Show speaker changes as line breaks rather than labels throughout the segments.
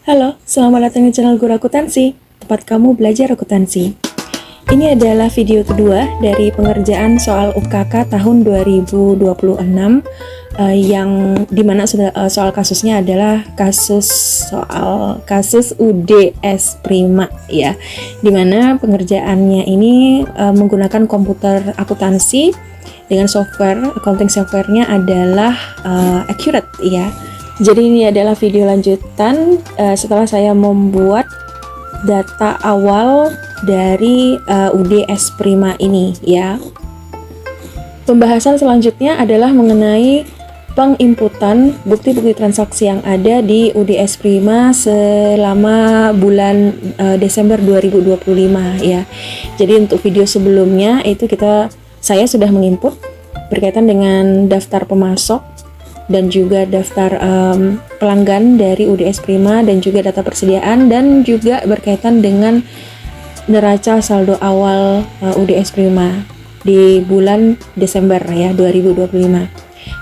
Halo, selamat datang di channel Guru Akuntansi, tempat kamu belajar akuntansi. Ini adalah video kedua dari pengerjaan soal UKK tahun 2026 yang dimana soal kasusnya adalah kasus UDS Prima ya, dimana pengerjaannya ini menggunakan komputer akuntansi dengan software accounting softwarenya adalah Accurate ya. Jadi ini adalah video lanjutan setelah saya membuat data awal dari UDS Prima ini ya. Pembahasan selanjutnya adalah mengenai penginputan bukti-bukti transaksi yang ada di UDS Prima selama bulan Desember 2025 ya. Jadi untuk video sebelumnya itu saya sudah menginput berkaitan dengan daftar pemasok dan juga daftar pelanggan dari UDS Prima dan juga data persediaan dan juga berkaitan dengan neraca saldo awal UDS Prima di bulan Desember ya 2025.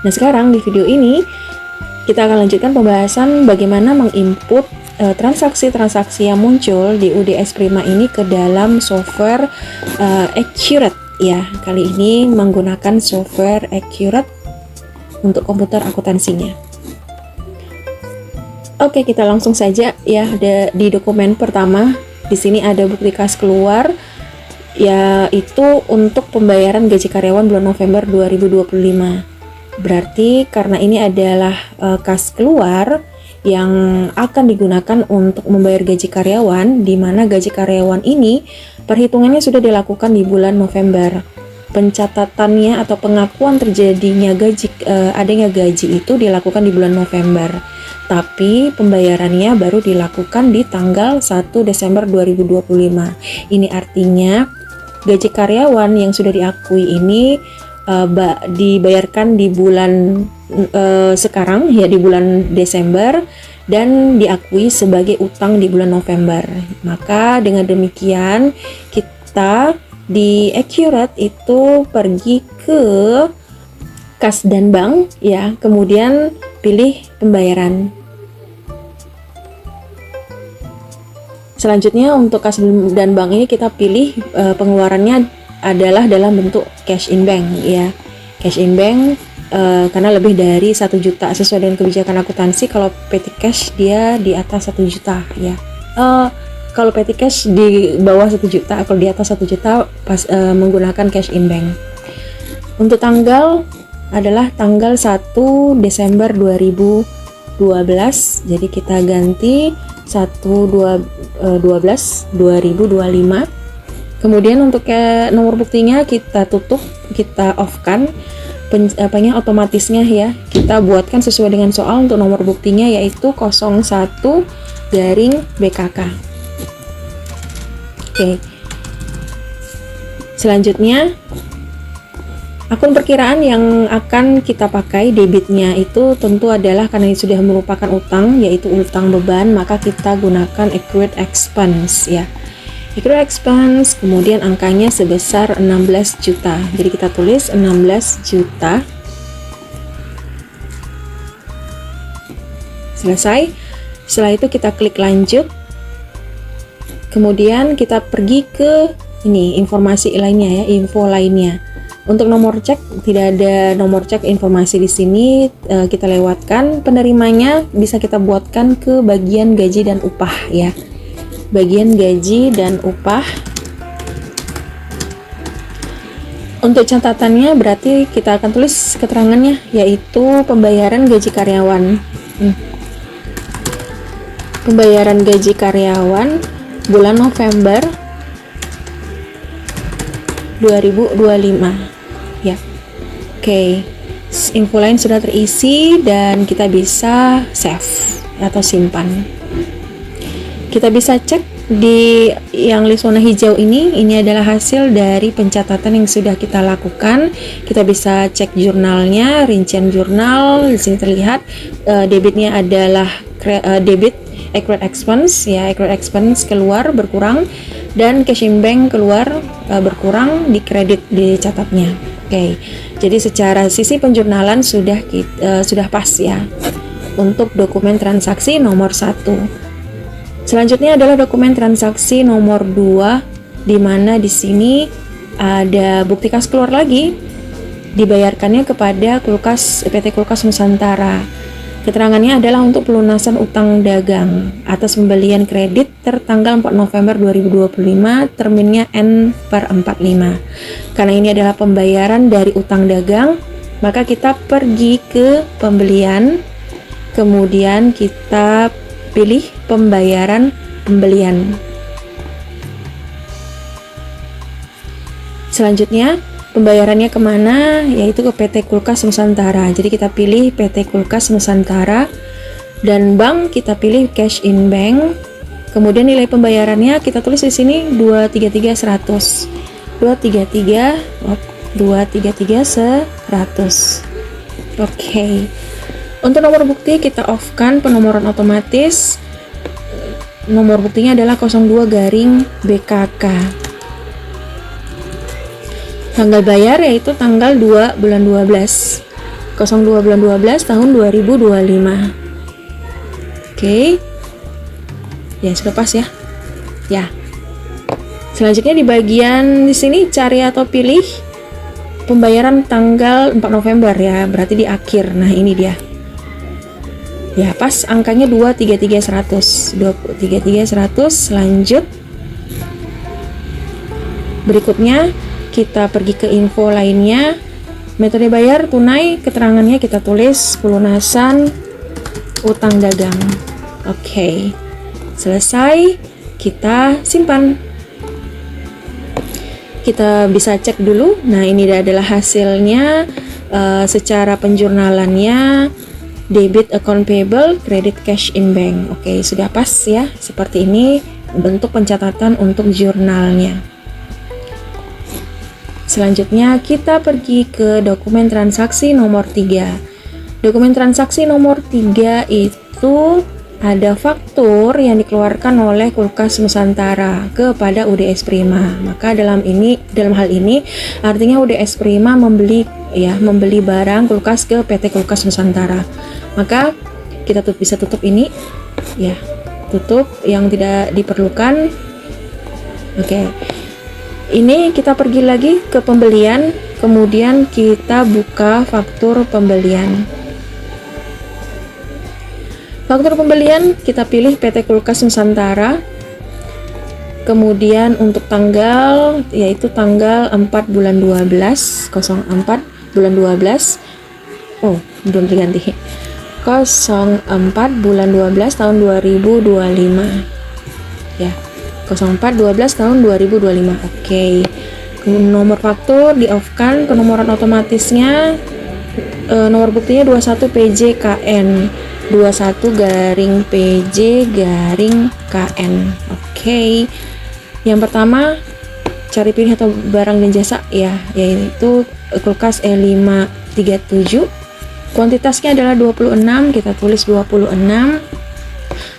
Nah sekarang di video ini kita akan lanjutkan pembahasan bagaimana menginput transaksi-transaksi yang muncul di UDS Prima ini ke dalam software Accurate ya. Kali ini menggunakan software Accurate untuk komputer akuntansinya. Oke, kita langsung saja ya. Di dokumen pertama di sini ada bukti kas keluar, yaitu untuk pembayaran gaji karyawan bulan November 2025. Berarti karena ini adalah kas keluar yang akan digunakan untuk membayar gaji karyawan, di mana gaji karyawan ini perhitungannya sudah dilakukan di bulan November. Pencatatannya atau pengakuan terjadinya adanya gaji itu dilakukan di bulan November, tapi pembayarannya baru dilakukan di tanggal 1 Desember 2025. Ini artinya gaji karyawan yang sudah diakui ini dibayarkan di bulan sekarang ya, di bulan Desember, dan diakui sebagai utang di bulan November. Maka dengan demikian kita di Accurate itu pergi ke kas dan bank ya, kemudian pilih pembayaran. Selanjutnya untuk kas dan bank ini kita pilih pengeluarannya adalah dalam bentuk cash in bank ya. Cash in bank karena lebih dari 1 juta sesuai dengan kebijakan akuntansi. Kalau petty cash dia di atas 1 juta ya. Kalau petty cash di bawah 1 juta, kalau di atas 1 juta menggunakan cash in bank. Untuk tanggal adalah tanggal 1 Desember 2012. Jadi kita ganti 1/12/2025. Kemudian untuk nomor buktinya kita tutup, kita off-kan otomatisnya ya. Kita buatkan sesuai dengan soal. Untuk nomor buktinya yaitu 01/BKK. Oke. Selanjutnya akun perkiraan yang akan kita pakai debitnya itu tentu adalah karena ini sudah merupakan utang, yaitu utang beban, maka kita gunakan accrued expense ya. Accrued expense, kemudian angkanya sebesar 16 juta. Jadi kita tulis 16 juta. Selesai. Setelah itu kita klik lanjut. Kemudian kita pergi ke ini informasi lainnya ya, info lainnya. Untuk nomor cek tidak ada nomor cek informasi di sini, kita lewatkan. Penerimanya bisa kita buatkan ke bagian gaji dan upah ya. Bagian gaji dan upah. Untuk catatannya berarti kita akan tulis keterangannya yaitu pembayaran gaji karyawan. Pembayaran gaji karyawan bulan November 2025 ya. Oke. Info lain sudah terisi dan kita bisa save atau simpan. Kita bisa cek di yang list warna hijau ini adalah hasil dari pencatatan yang sudah kita lakukan. Kita bisa cek jurnalnya, rincian jurnal. Di sini terlihat debitnya adalah debit accrued expense ya, accrued expense keluar berkurang dan cash in bank keluar berkurang, di kredit dicatatnya. Oke. Jadi secara sisi penjurnalan sudah pas ya untuk dokumen transaksi nomor 1. Selanjutnya adalah dokumen transaksi nomor 2, di mana di sini ada bukti kas keluar lagi, dibayarkannya kepada PT Kulkas Nusantara. Keterangannya adalah untuk pelunasan utang dagang atas pembelian kredit tertanggal 4 November 2025, terminnya N/45. Karena ini adalah pembayaran dari utang dagang, maka kita pergi ke pembelian, kemudian kita pilih pembayaran pembelian. Selanjutnya pembayarannya kemana? Yaitu ke PT Kulkas Nusantara. Jadi kita pilih PT Kulkas Nusantara, dan bank kita pilih cash in bank. Kemudian nilai pembayarannya kita tulis di sini 233.100. 233.100. Oke. Untuk nomor bukti kita off-kan penomoran otomatis. Nomor buktinya adalah 02-BKK. Tanggal bayar yaitu tanggal 2 bulan 12. 02 bulan 12 tahun 2025. Oke. Ya, sudah pas ya. Ya. Selanjutnya di bagian di sini cari atau pilih pembayaran tanggal 4 November ya, berarti di akhir. Nah, ini dia. Ya, pas angkanya 233.100. 233.100. Lanjut. Berikutnya kita pergi ke info lainnya. Metode bayar tunai, keterangannya kita tulis pelunasan utang dagang. Oke. Selesai, kita simpan. Kita bisa cek dulu. Nah, ini adalah hasilnya secara penjurnalannya. Debit account payable, credit cash in bank. Oke, sudah pas ya. Seperti ini bentuk pencatatan untuk jurnalnya. Selanjutnya kita pergi ke dokumen transaksi nomor 3. Dokumen transaksi nomor 3 itu ada faktur yang dikeluarkan oleh Kulkas Nusantara kepada UDS Prima. Maka dalam hal ini artinya UDS Prima membeli barang kulkas ke PT Kulkas Nusantara. Maka kita bisa tutup ini ya, tutup yang tidak diperlukan. Oke. Ini kita pergi lagi ke pembelian, kemudian kita buka faktur pembelian. Faktur pembelian kita pilih PT Kulkas Nusantara. Kemudian untuk tanggal yaitu tanggal 4 bulan 12, 04 bulan 12. Oh, belum diganti. 04 bulan 12 tahun 2025. Ya. 04/12 tahun 2025. Oke. Nomor faktur di off-kan, penomoran otomatisnya nomor buktinya 21 PJKN. 21 PJ-KN. Oke. Yang pertama cari pilih atau barang dan jasa ya, yaitu kulkas E537. Kuantitasnya adalah 26, kita tulis 26.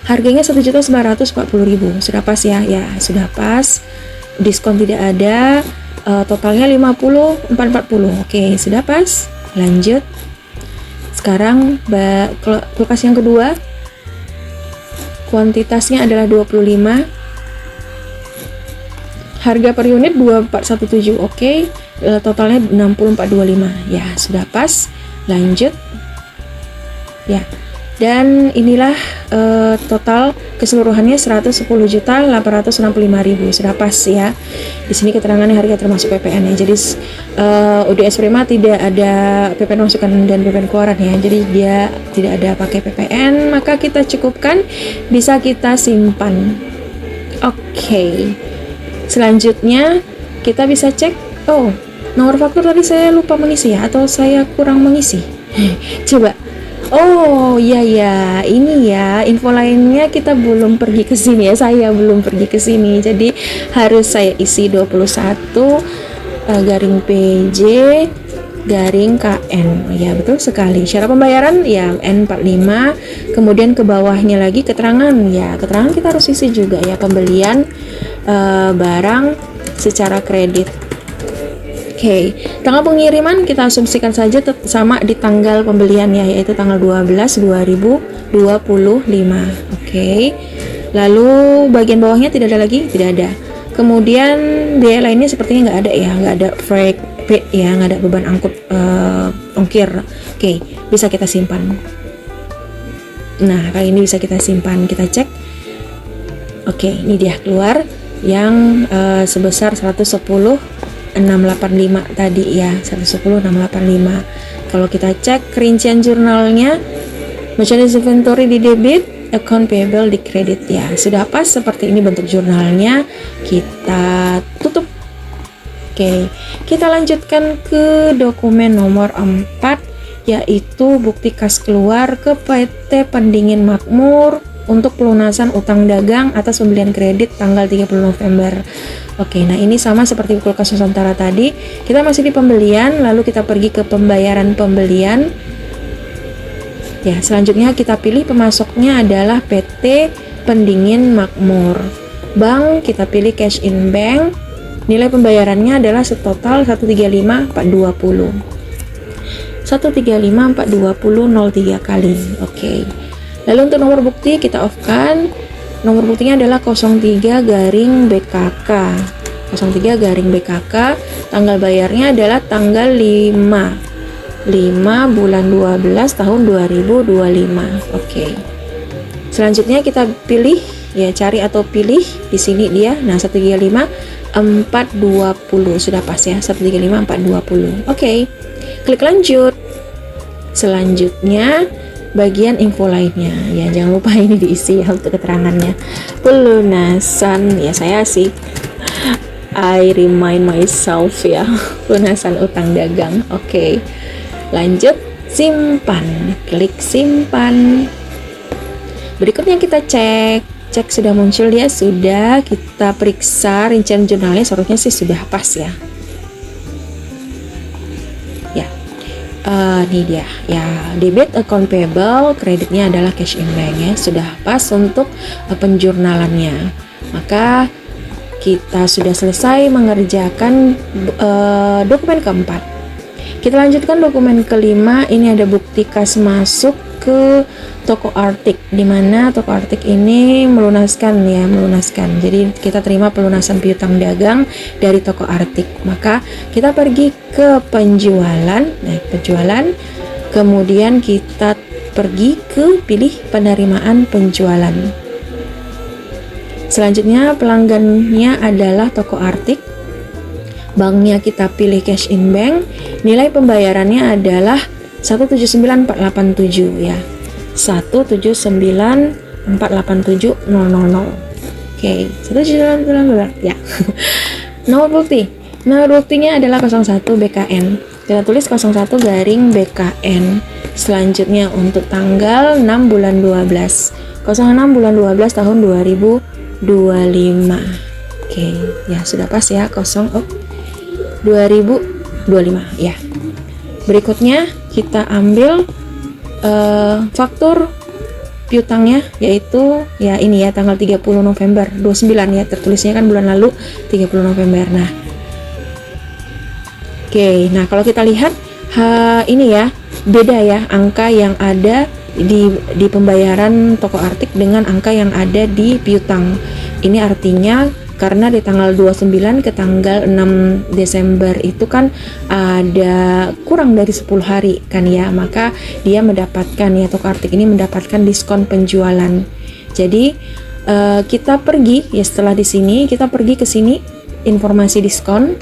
Harganya 1.940.000. Sudah pas ya? Ya, sudah pas. Diskon tidak ada. Totalnya 440. Oke, sudah pas. Lanjut. Sekarang kulkas yang kedua. Kuantitasnya adalah 25. Harga per unit 2417. Oke. Totalnya 6425. Ya, sudah pas. Lanjut. Ya. Dan inilah total keseluruhannya 110.865.000. Sudah pas ya. Di sini keterangannya harga termasuk PPN ya. Jadi UDS Prima tidak ada PPN masukan dan PPN keluaran ya. Jadi dia tidak ada pakai PPN, maka kita cukupkan, bisa kita simpan. Oke. Selanjutnya kita bisa cek. Oh, nomor faktur tadi saya lupa mengisi ya, atau saya kurang mengisi. Coba. Oh iya ya, ini ya info lainnya kita belum pergi ke sini ya, saya belum pergi ke sini, jadi harus saya isi 21 garing PJ garing KN. Ya betul sekali. Syarat pembayaran ya N45. Kemudian ke bawahnya lagi keterangan ya, keterangan kita harus isi juga ya, pembelian barang secara kredit. Oke, tanggal pengiriman kita asumsikan saja sama di tanggal pembelian ya, yaitu tanggal 12 2025. Oke. Lalu bagian bawahnya tidak ada lagi, tidak ada. Kemudian biaya lainnya sepertinya nggak ada ya, nggak ada freight ya, nggak ada beban angkut ongkir. Oke, bisa kita simpan. Nah, kali ini bisa kita simpan, kita cek. Oke, ini dia keluar yang sebesar 110.685 tadi ya, 110.685. Kalau kita cek rincian jurnalnya, merchandise inventory di debit, account payable di kredit ya. Sudah pas seperti ini bentuk jurnalnya. Kita tutup. Oke, kita lanjutkan ke dokumen nomor 4, yaitu bukti kas keluar ke PT Pendingin Makmur untuk pelunasan utang dagang atas pembelian kredit tanggal 30 November. Oke, nah ini sama seperti Kulkas Nusantara tadi. Kita masih di pembelian, lalu kita pergi ke pembayaran pembelian. Ya, selanjutnya kita pilih pemasoknya adalah PT Pendingin Makmur. Bank kita pilih cash in bank. Nilai pembayarannya adalah setotal 135.420. 135.420 03 kali. Oke. Lalu untuk nomor bukti kita off-kan. Nomor buktinya adalah 03-BKK. 03-BKK. Tanggal bayarnya adalah tanggal 5 bulan 12 tahun 2025. Oke. Selanjutnya kita pilih ya, cari atau pilih di sini dia. Nah, 135.420 sudah pas ya, 135.420. Oke. Klik lanjut. Selanjutnya bagian info lainnya ya, jangan lupa ini diisi ya untuk keterangannya. Pelunasan ya, saya sih I remind myself ya, pelunasan utang dagang. Oke. Lanjut, simpan. Klik simpan. Berikutnya kita cek sudah muncul ya, sudah. Kita periksa rincian jurnalnya, seharusnya sih sudah pas ya. Ya, ini dia ya, debit account payable, kreditnya adalah cash in bank ya, sudah pas untuk penjurnalannya. Maka kita sudah selesai mengerjakan dokumen keempat. Kita lanjutkan dokumen kelima. Ini ada bukti kas masuk ke toko Artik, di mana toko Artik ini melunaskan. Jadi kita terima pelunasan piutang dagang dari toko Artik. Maka kita pergi ke penjualan. Nah, penjualan. Kemudian kita pergi ke pilih penerimaan penjualan. Selanjutnya pelanggannya adalah toko Artik. Banknya kita pilih cash in bank. Nilai pembayarannya adalah 179.487 ya. 179.487.000. Oke, 179.487 ya. Nomor bukti. Nomor buktinya adalah 01 BKN. Kita tulis 01-BKN. Selanjutnya untuk tanggal 6 bulan 12. 06 bulan 12 tahun 2025. Oke, ya sudah pas ya, 2025 ya. Berikutnya kita ambil faktur piutangnya, yaitu ya ini ya, tanggal 30 November 29 ya, tertulisnya kan bulan lalu 30 November. Nah, oke, nah kalau kita lihat ini ya, beda ya angka yang ada di pembayaran toko Artik dengan angka yang ada di piutang. Ini artinya karena di tanggal 29 ke tanggal 6 Desember itu kan ada kurang dari 10 hari kan ya, maka dia mendapatkan ya, toko Artik ini mendapatkan diskon penjualan. Jadi kita pergi ya, setelah di sini kita pergi ke sini informasi diskon.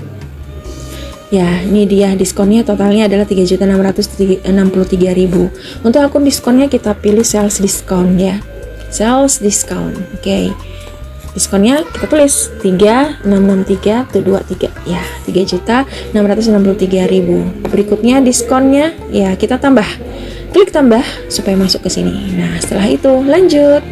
Ya, ini dia diskonnya, totalnya adalah 3.663.000. Untuk akun diskonnya kita pilih sales discount ya. Sales discount. Oke. Diskonnya kita tulis 3.663.23 ya, 3.663.000. Berikutnya diskonnya ya kita tambah. Klik tambah supaya masuk ke sini. Nah, setelah itu lanjut.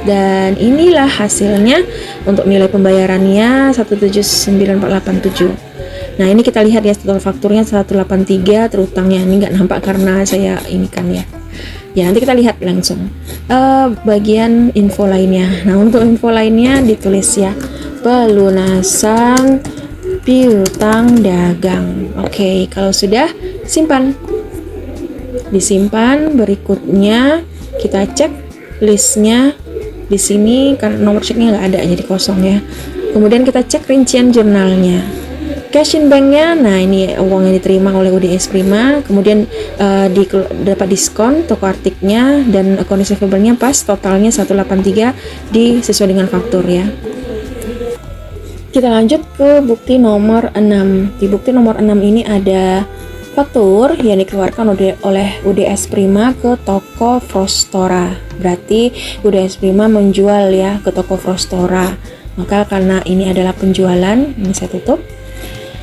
Dan inilah hasilnya untuk nilai pembayarannya 179.487. Nah, ini kita lihat ya, total fakturnya 183, terutangnya ini nggak nampak karena saya ini kan ya. Ya, nanti kita lihat langsung bagian info lainnya. Nah, untuk info lainnya ditulis ya, pelunasan piutang dagang. Oke, kalau sudah simpan. Disimpan. Berikutnya kita cek listnya Di sini kan nomor checknya nggak ada, jadi kosong ya. Kemudian kita cek rincian jurnalnya. Cash in banknya, nah ini uang yang diterima oleh UDS Prima, kemudian dapat diskon toko artiknya, dan account receivable-nya pas, totalnya 183 sesuai dengan faktur ya. Kita lanjut ke bukti nomor 6. Di bukti nomor 6 ini ada faktur yang dikeluarkan oleh UDS Prima ke toko Frostora. Berarti UDS Prima menjual ya ke toko Frostora. Maka karena ini adalah penjualan, ini saya tutup.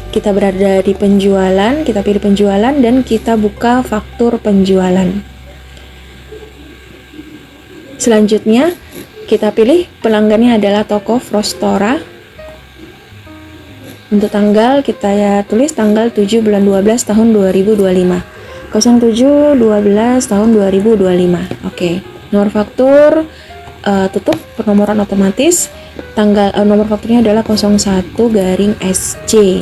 Kita berada di penjualan, kita pilih penjualan dan kita buka faktur penjualan. Selanjutnya kita pilih pelanggannya adalah toko Frostora. Untuk tanggal kita tulis tanggal 7 bulan 12 tahun 2025. 07/12 tahun 2025. Oke. Nomor faktur tutup penomoran otomatis. Nomor fakturnya adalah 01/SC.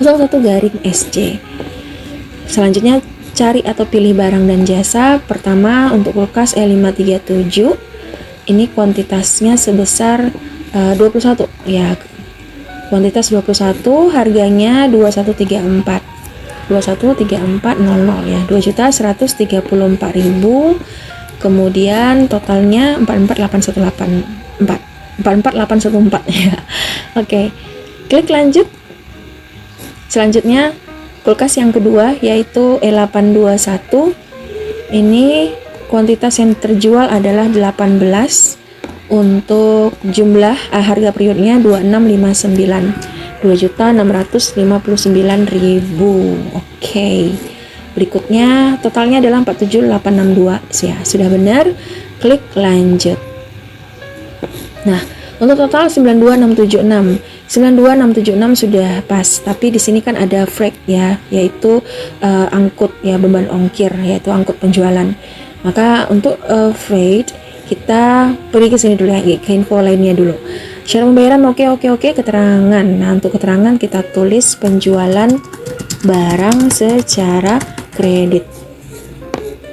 01/SC. Selanjutnya cari atau pilih barang dan jasa. Pertama untuk kulkas E537. Ini kuantitasnya sebesar 21 ya. Kuantitas 21, harganya 2134. 213400 ya. 2.134.000. Kemudian totalnya 44814. 44814 ya. Oke. Klik lanjut. Selanjutnya kulkas yang kedua yaitu E821. Ini kuantitas yang terjual adalah 18. Untuk jumlah harga periodnya 2659. 2.659.000. Oke. Berikutnya totalnya adalah 47862 ya. Sudah benar. Klik lanjut. Nah, untuk total 92676. 92676 sudah pas, tapi di sini kan ada freight ya, yaitu angkut ya, beban ongkir, yaitu angkut penjualan. Maka untuk freight kita pergi ke sini dulu ya, ke info lainnya dulu. Syarat pembayaran oke, keterangan. Nah, untuk keterangan kita tulis penjualan barang secara kredit.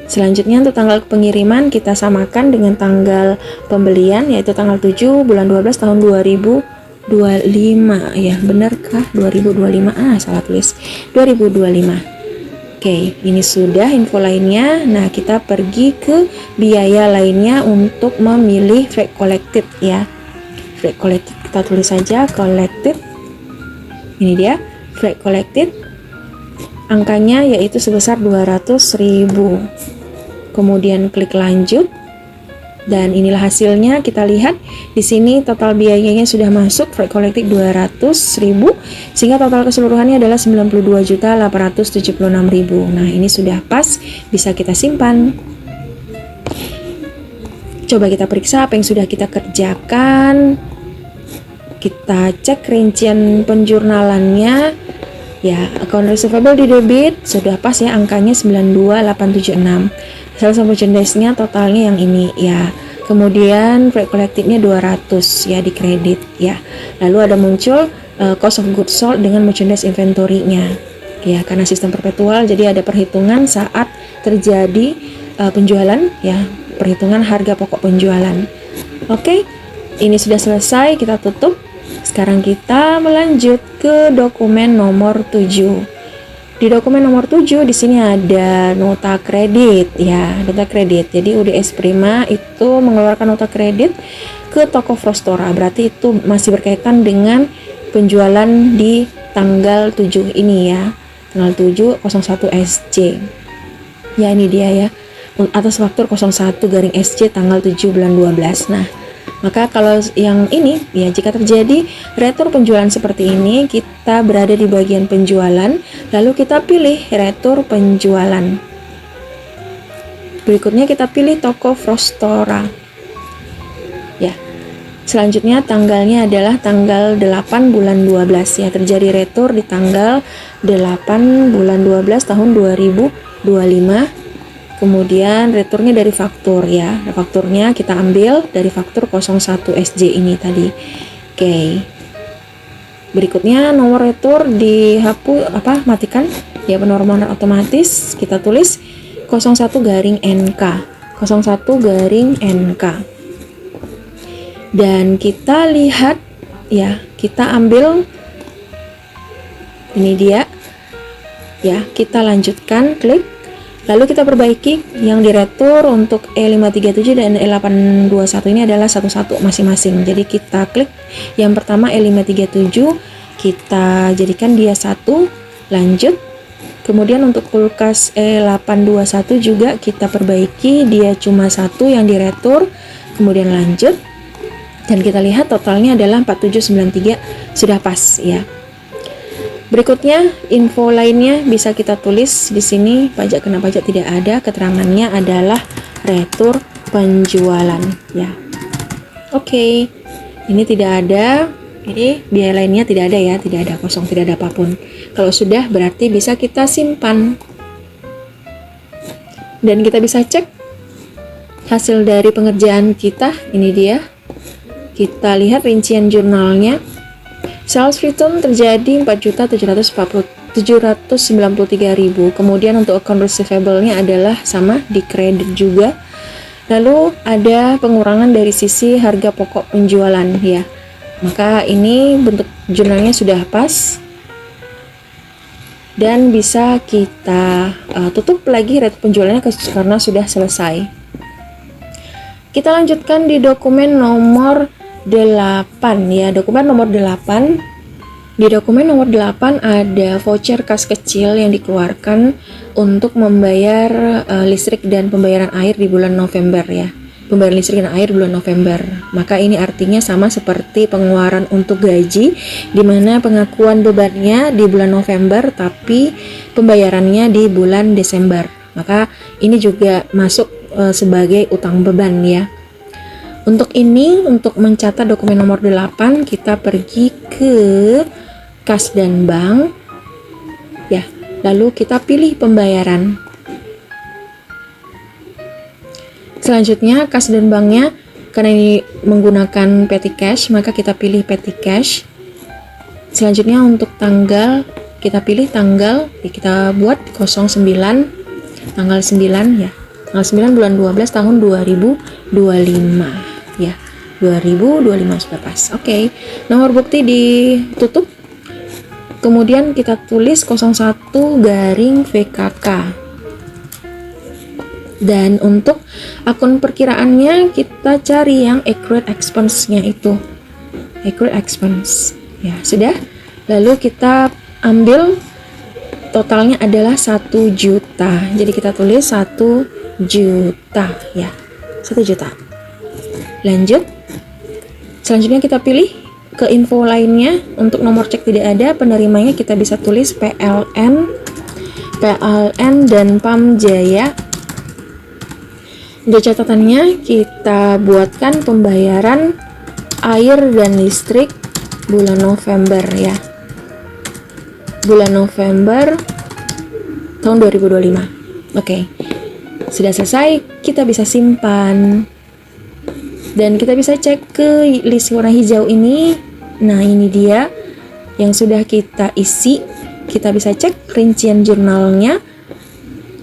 Selanjutnya untuk tanggal pengiriman kita samakan dengan tanggal pembelian, yaitu tanggal 7 bulan 12 tahun 2025 ya. Benarkah 2025? Salah tulis. 2025. Oke, ini sudah info lainnya. Nah, kita pergi ke biaya lainnya untuk memilih freight collected ya. Freight collected kita tulis saja collected. Ini dia freight collected. Angkanya yaitu sebesar 200.000. Kemudian klik lanjut. Dan inilah hasilnya. Kita lihat di sini total biayanya sudah masuk freight collected 200.000, sehingga total keseluruhannya adalah 92.876.000. Nah, ini sudah pas, bisa kita simpan. Coba kita periksa apa yang sudah kita kerjakan. Kita cek rincian penjurnalannya. Ya, account receivable di debit sudah pas ya, angkanya 92876. Sales merchandise-nya totalnya yang ini ya. Kemudian freight collected-nya 200 ya, di kredit ya. Lalu ada muncul cost of goods sold dengan merchandise inventory-nya. Ya, karena sistem perpetual jadi ada perhitungan saat terjadi penjualan ya, perhitungan harga pokok penjualan. Oke. Ini sudah selesai, kita tutup. Sekarang kita melanjut ke dokumen nomor 7. Di dokumen nomor 7 di sini ada nota kredit ya, nota kredit. Jadi UDS Prima itu mengeluarkan nota kredit ke toko Frostora. Berarti itu masih berkaitan dengan penjualan di tanggal 7 ini ya. Tanggal 7 01/SC. Ya, ini dia ya. Atas faktur 01/SC tanggal 7 bulan 12. Nah, maka kalau yang ini ya, jika terjadi retur penjualan seperti ini, kita berada di bagian penjualan, lalu kita pilih retur penjualan. Berikutnya kita pilih toko Frostora. Ya. Selanjutnya tanggalnya adalah tanggal 8 bulan 12 ya, terjadi retur di tanggal 8 bulan 12 tahun 2025. Kemudian returnya dari faktur ya. Fakturnya kita ambil dari faktur 01/SJ ini tadi. Oke. Berikutnya nomor retur dihapus matikan ya, penomoran otomatis. Kita tulis 01/NK. 01/NK. Dan kita lihat ya, kita ambil ini dia ya, kita lanjutkan, klik, lalu kita perbaiki yang diretur untuk E537 dan E821 ini adalah satu-satu masing-masing. Jadi kita klik yang pertama E537, kita jadikan dia satu, lanjut. Kemudian untuk kulkas E821 juga kita perbaiki, dia cuma satu yang diretur, kemudian lanjut. Dan kita lihat totalnya adalah 4793, sudah pas ya. Berikutnya info lainnya bisa kita tulis di sini, pajak kena pajak tidak ada, keterangannya adalah retur penjualan ya. Oke, ini tidak ada, ini biaya lainnya tidak ada ya, tidak ada, kosong, tidak ada apapun. Kalau sudah berarti bisa kita simpan. Dan kita bisa cek hasil dari pengerjaan kita, ini dia. Kita lihat rincian jurnalnya. Sales return terjadi 4.793.000. Kemudian untuk account receivable-nya adalah sama, di kredit juga. Lalu ada pengurangan dari sisi harga pokok penjualan ya. Maka ini bentuk jurnalnya sudah pas. Dan bisa kita tutup lagi retur penjualannya karena sudah selesai. Kita lanjutkan di dokumen nomor 8 ya, dokumen nomor 8. Di dokumen nomor 8 ada voucher kas kecil yang dikeluarkan untuk membayar listrik dan pembayaran air di bulan November ya. Pembayaran listrik dan air bulan November. Maka ini artinya sama seperti pengeluaran untuk gaji, di mana pengakuan bebannya di bulan November tapi pembayarannya di bulan Desember. Maka ini juga masuk sebagai utang beban ya. Untuk ini, untuk mencatat dokumen nomor 8, kita pergi ke kas dan bank ya, lalu kita pilih pembayaran. Selanjutnya kas dan banknya, karena ini menggunakan petty cash, maka kita pilih petty cash. Selanjutnya untuk tanggal, kita pilih tanggal, kita buat 09, tanggal 9 ya, tanggal 9 bulan 12 tahun 2025 ya, 2025 sudah pas. Oke. Nomor bukti ditutup, kemudian kita tulis 01 garing VKK. Dan untuk akun perkiraannya kita cari yang accurate expense-nya itu, accurate expense ya, sudah. Lalu kita ambil totalnya adalah 1 juta. Jadi kita tulis 1 juta ya, 1 juta. Lanjut. Selanjutnya kita pilih ke info lainnya. Untuk nomor cek tidak ada, penerimanya kita bisa tulis PLN dan Pam Jaya. Untuk catatannya kita buatkan pembayaran air dan listrik bulan November ya, bulan November tahun 2025. Oke. Sudah selesai, kita bisa simpan. Dan kita bisa cek ke list warna hijau ini. Nah, ini dia yang sudah kita isi. Kita bisa cek rincian jurnalnya.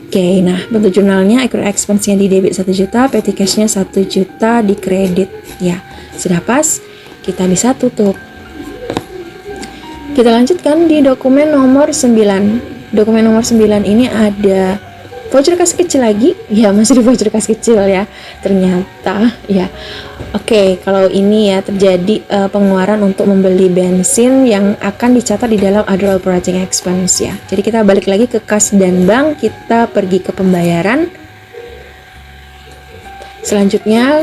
Oke, nah bentuk jurnalnya, accurate expense-nya di debit 1 juta, petty cash-nya 1 juta, di kredit ya. Sudah pas, kita bisa tutup. Kita lanjutkan di dokumen nomor 9. Dokumen nomor 9 ini ada voucher kas kecil lagi ya, masih di voucher kas kecil ya ternyata ya. Oke, kalau ini ya terjadi pengeluaran untuk membeli bensin yang akan dicatat di dalam other operating expense ya. Jadi kita balik lagi ke kas dan bank, kita pergi ke pembayaran. Selanjutnya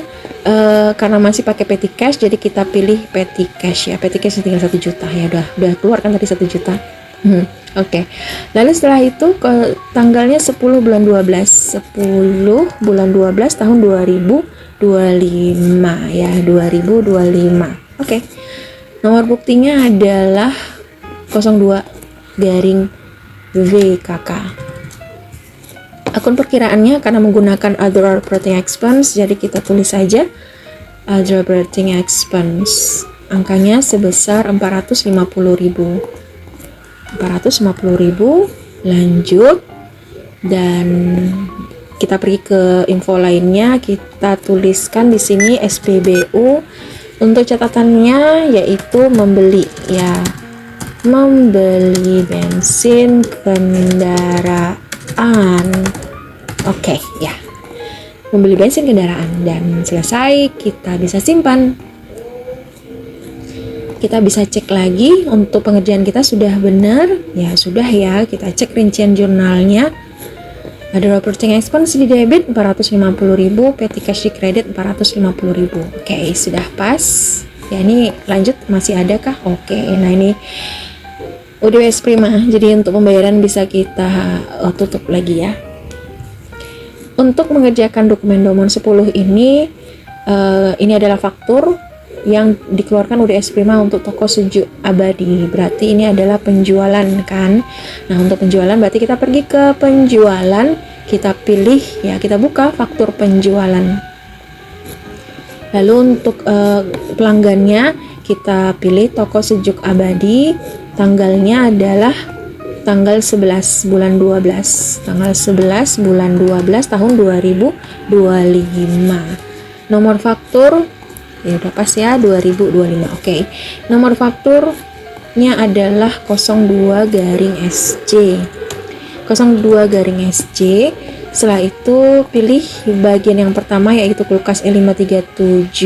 karena masih pakai petty cash, jadi kita pilih petty cash ya. Petty cash tinggal 1 juta ya, udah keluar kan tadi 1 juta. Oke. Lalu setelah itu ke tanggalnya 10 bulan 12 tahun 2025 ya, 2025. Oke. Nomor buktinya adalah 02 garing VKK. Akun perkiraannya karena menggunakan other operating expense, jadi kita tulis saja other operating expense. Angkanya sebesar 450.000. 450.000, lanjut. Dan kita pergi ke info lainnya, kita tuliskan di sini SPBU Untuk catatannya yaitu membeli ya, membeli bensin kendaraan. Oke, ya, membeli bensin kendaraan, dan selesai. Kita bisa simpan. Kita bisa cek lagi untuk pengerjaan kita sudah benar ya, sudah ya. Kita cek rincian jurnalnya. Ada operating expense di debit 450.000, petty cash di kredit 450.000. Oke, sudah pas ya. Ini lanjut, masih ada kah? Oke, nah ini UDWS Prima, jadi untuk pembayaran bisa kita tutup lagi ya. Untuk mengerjakan dokumen Domon 10 ini adalah faktur yang dikeluarkan UDS Prima untuk toko Sejuk Abadi. Berarti ini adalah penjualan kan. Nah, untuk penjualan berarti kita pergi ke penjualan, kita pilih ya, kita buka faktur penjualan. Lalu untuk pelanggannya kita pilih toko Sejuk Abadi. Tanggalnya adalah tanggal 11 bulan 12. Tanggal 11 bulan 12 tahun 2025. Nomor faktur ya udah pas ya, 2025. Oke. Nomor fakturnya adalah 02-SC. 02-SC. Setelah itu pilih bagian yang pertama yaitu kulkas E537.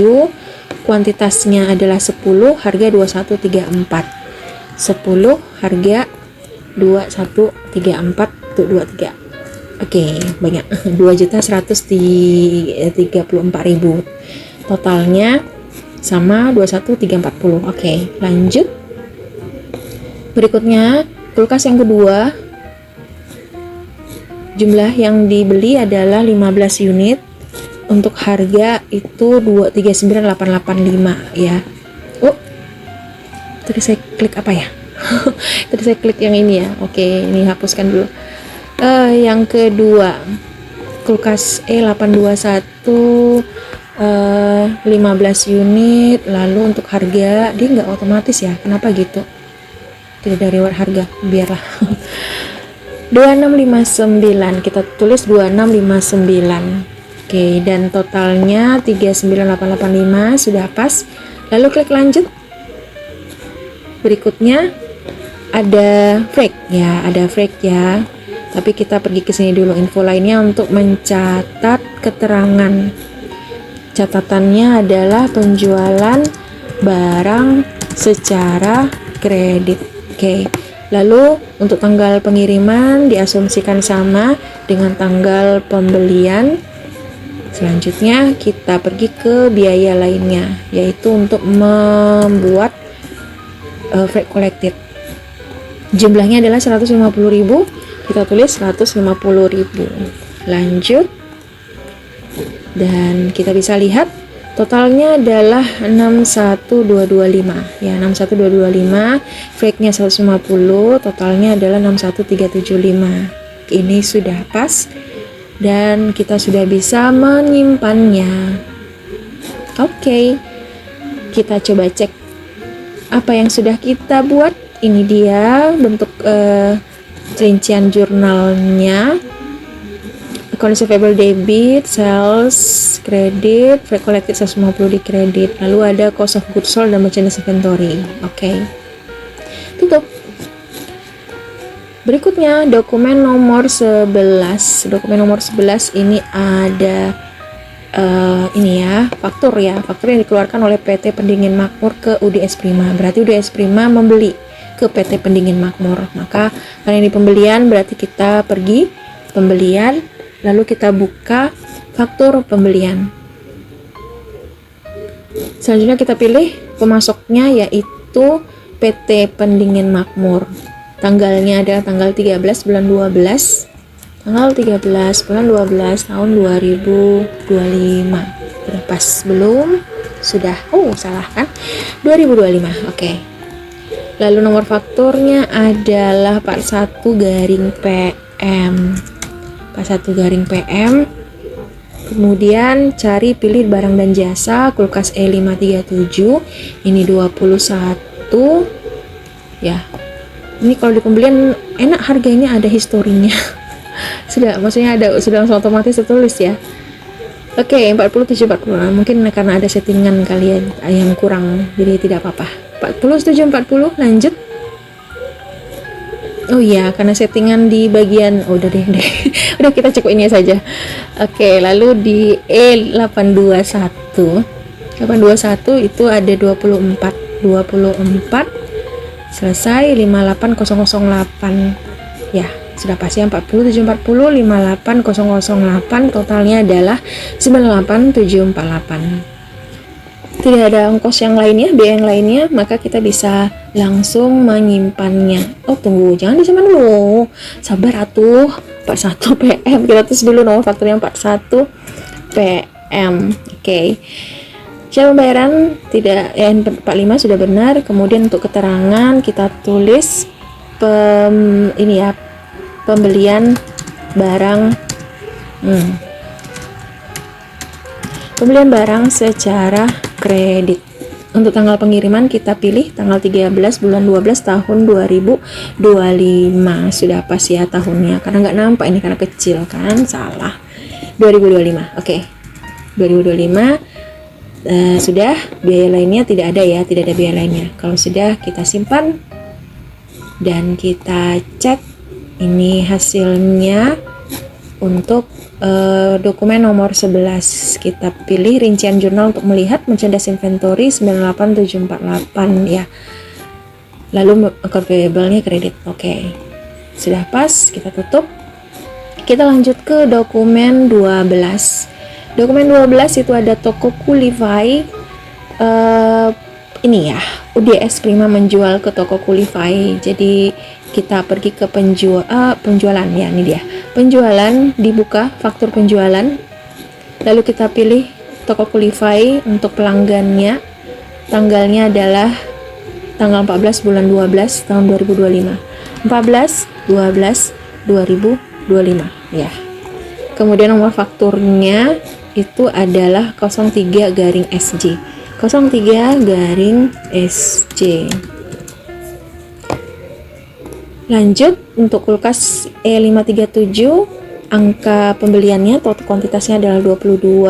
Kuantitasnya adalah 10, harga 2134. 10 harga 2134 untuk 23. Oke, banyak. 2.134.000. Totalnya sama 21.340. Oke, lanjut. Berikutnya kulkas yang kedua, jumlah yang dibeli adalah 15 unit. Untuk harga itu 239.885 ya. Oh, tadi saya klik apa ya? Tadi saya klik yang ini ya. Oke, ini hapuskan dulu. Yang kedua, kulkas E821 15 unit. Lalu untuk harga dia nggak otomatis ya, kenapa gitu, tidak dari harga, biarlah. 2659, kita tulis 2659. Oke, dan totalnya 39885, sudah pas. Lalu klik lanjut. Berikutnya ada freight ya, ada freight ya, tapi kita pergi ke sini dulu, info lainnya untuk mencatat keterangan. Catatannya adalah penjualan barang secara kredit. Oke. Lalu untuk tanggal pengiriman diasumsikan sama dengan tanggal pembelian. Selanjutnya kita pergi ke biaya lainnya, yaitu untuk membuat freight collected. Jumlahnya adalah 150.000. Kita tulis 150.000. Lanjut. Dan kita bisa lihat totalnya adalah 61225 ya, 61225. Freightnya 150, totalnya adalah 61375. Ini sudah pas dan kita sudah bisa menyimpannya. Oke, kita coba cek apa yang sudah kita buat. Ini dia bentuk rincian jurnalnya. Account receivable debit, sales kredit, freight collected 150 di kredit. Lalu ada cost of goods sold dan merchandise inventory. Oke. Tutup. Berikutnya dokumen nomor 11. Dokumen nomor 11 ini ada ini ya, faktur ya. Faktur yang dikeluarkan oleh PT Pendingin Makmur ke UDS Prima. Berarti UDS Prima membeli ke PT Pendingin Makmur. Maka karena ini pembelian berarti kita pergi pembelian, lalu kita buka faktur pembelian. Selanjutnya kita pilih pemasoknya yaitu PT Pendingin Makmur. Tanggalnya adalah tanggal 13 bulan 12. Tanggal 13 bulan 12 tahun 2025. Udah pas belum? Sudah. Oh, salah kan? 2025. Oke. Lalu nomor fakturnya adalah 41-PM. 41-PM. Kemudian cari pilih barang dan jasa, kulkas E537. Ini 21 ya. Ini kalau di pembelian enak, harganya ada historinya. Sudah, maksudnya ada, sudah langsung otomatis tertulis ya. Oke, 47-40. Mungkin karena ada settingan kalian yang kurang, jadi tidak apa-apa. 47-40, lanjut. Oh iya, karena settingan di bagian udah deh. Udah kita cukup ini saja. Oke, lalu di E821. 821 itu ada 24 selesai 58008. Ya, sudah pasti 4740 58008, totalnya adalah 98748. Tidak ada ongkos yang lainnya, biaya yang lainnya, maka kita bisa langsung menyimpannya. Oh tunggu, jangan disimpan dulu, sabar atuh. 41 PM, kita tulis dulu nomor fakturnya 41 PM. Oke. Cara pembayaran tidak, ya 45 sudah benar. Kemudian untuk keterangan kita tulis pembelian barang pembelian barang secara kredit. Untuk tanggal pengiriman kita pilih tanggal 13 bulan 12 tahun 2025. Sudah pas ya tahunnya, karena nggak nampak ini karena kecil kan, salah. 2025. Oke. 2025. Sudah, biaya lainnya tidak ada ya, tidak ada biaya lainnya. Kalau sudah, kita simpan dan kita cek ini hasilnya. Untuk dokumen nomor 11 kita pilih rincian jurnal untuk melihat merchandise inventory 98748 ya. Lalu account payable-nya kredit. Oke. Sudah pas, kita tutup. Kita lanjut ke dokumen 12. Dokumen 12 itu ada toko Kulify. Ini ya, UDS Prima menjual ke toko Kulify. Jadi kita pergi ke penjualan ya, ini dia. Penjualan, dibuka faktur penjualan. Lalu kita pilih toko Kulify untuk pelanggannya. Tanggalnya adalah tanggal 14 bulan 12 tahun 2025. 14 12 2025 ya. Kemudian nomor fakturnya itu adalah 03-SJ. 03-SJ. Lanjut untuk kulkas E537, angka pembeliannya total kuantitasnya adalah 22,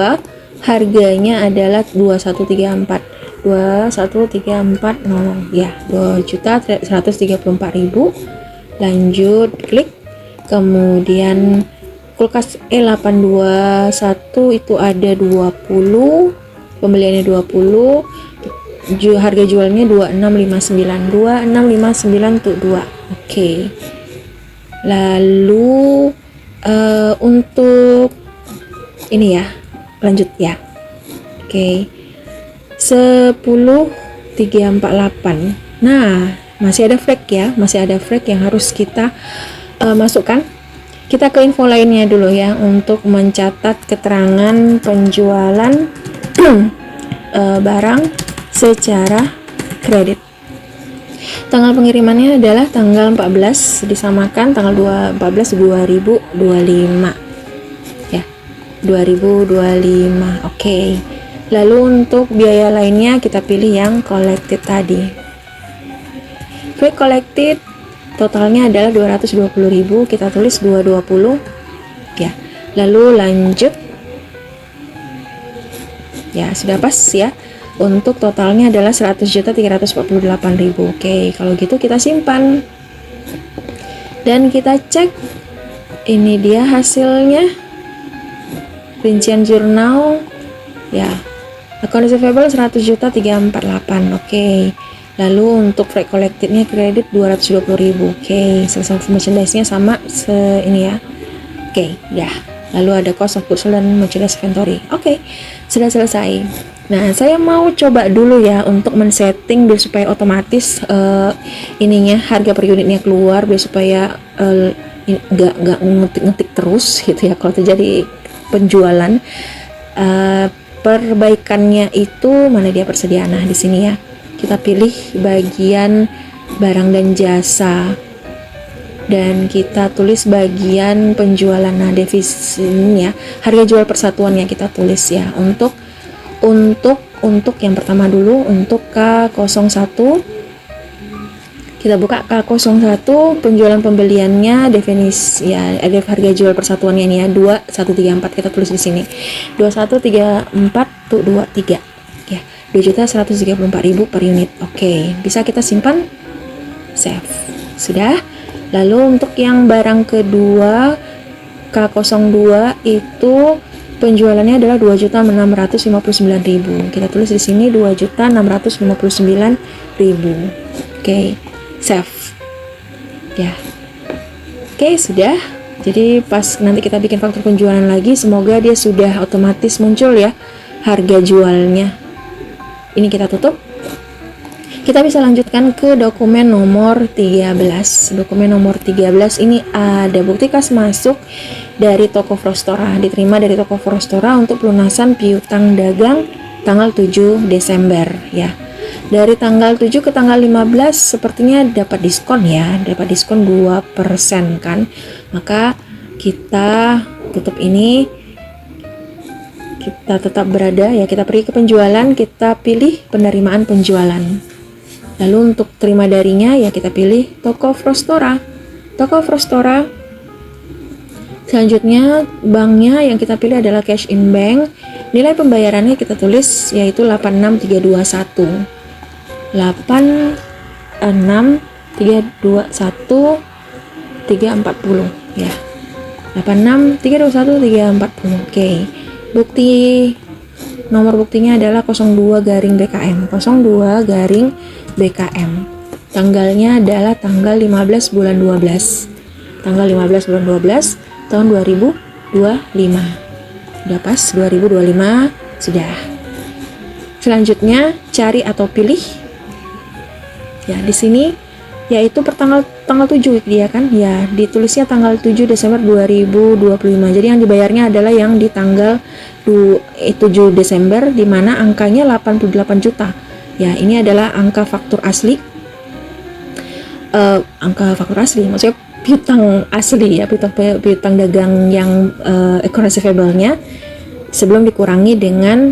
harganya adalah 2134. 21340 ya, 2.134.000. Lanjut klik. Kemudian kulkas E821 itu ada 20, pembeliannya 20, harga jualnya 2659 untuk 2. Oke. Lalu untuk ini ya, lanjut ya. Oke. 10348. Nah, masih ada flag ya, masih ada flag yang harus kita masukkan. Kita ke info lainnya dulu ya, untuk mencatat keterangan penjualan barang secara kredit. Tanggal pengirimannya adalah tanggal 14, disamakan tanggal 14 2025 ya, 2025. Oke. Lalu untuk biaya lainnya kita pilih yang collected tadi. Freight collected totalnya adalah 220.000, kita tulis 220 ya. Lalu lanjut ya, sudah pas ya. Untuk totalnya adalah 100.348.000. Oke, kalau gitu kita simpan dan kita cek. Ini dia hasilnya, rincian jurnal ya. Account receivable 100.348. Oke. Lalu untuk freight collected-nya kredit 220.000. Oke, selesai merchandise-nya sama ini ya. Oke, ya. Lalu ada cost of goods sold dan merchandise inventory. Oke, sudah selesai. Nah, saya mau coba dulu ya untuk men-setting biar supaya otomatis ininya harga per unitnya keluar, biar supaya nggak ngetik terus gitu ya kalau terjadi penjualan. Perbaikannya itu mana dia, persediaan. Nah, di sini ya. Kita pilih bagian barang dan jasa. Dan kita tulis bagian penjualan. Nah, defisitnya harga jual persatuannya kita tulis ya. Untuk yang pertama dulu, untuk K01 Kita buka K01, penjualan pembeliannya, definisi ya, ada harga jual persatuannya ini ya, 2134, kita tulis di sini. 2134 tuh 23. Ya, 2.134.000 per unit. Oke, bisa kita simpan, save. Sudah. Lalu untuk yang barang kedua K02 itu penjualannya adalah 2.659.000. Kita tulis di sini 2.659.000. Oke, save. Ya. Oke, sudah. Jadi pas nanti kita bikin faktur penjualan lagi, semoga dia sudah otomatis muncul ya harga jualnya. Ini kita tutup. Kita bisa lanjutkan ke dokumen nomor 13. Dokumen nomor 13 ini ada bukti kas masuk dari toko Frostora, diterima dari toko Frostora untuk pelunasan piutang dagang tanggal 7 Desember ya. Dari tanggal 7 ke tanggal 15 sepertinya dapat diskon ya, dapat diskon 2% kan. Maka kita tutup ini. Kita tetap berada ya, kita pergi ke penjualan, kita pilih penerimaan penjualan. Lalu untuk terima darinya ya kita pilih toko Frostora. Toko Frostora. Selanjutnya banknya yang kita pilih adalah cash in bank. Nilai pembayarannya kita tulis yaitu 86321. 86321 340 ya. 86321 340. Oke. Bukti nomor buktinya adalah 02 garing BKM. 02 garing BKM. Tanggalnya adalah tanggal 15 bulan 12. Tanggal 15 bulan 12 tahun 2025. Udah pas 2025 sudah. Selanjutnya cari atau pilih. Ya, di sini yaitu tanggal 7 dia kan. Ya, ditulisnya tanggal 7 Desember 2025. Jadi yang dibayarnya adalah yang di tanggal 7 Desember di mana angkanya 88 juta. Ya, ini adalah angka faktur asli. Angka faktur asli, maksudnya piutang asli ya, piutang dagang yang account receivable-nya sebelum dikurangi dengan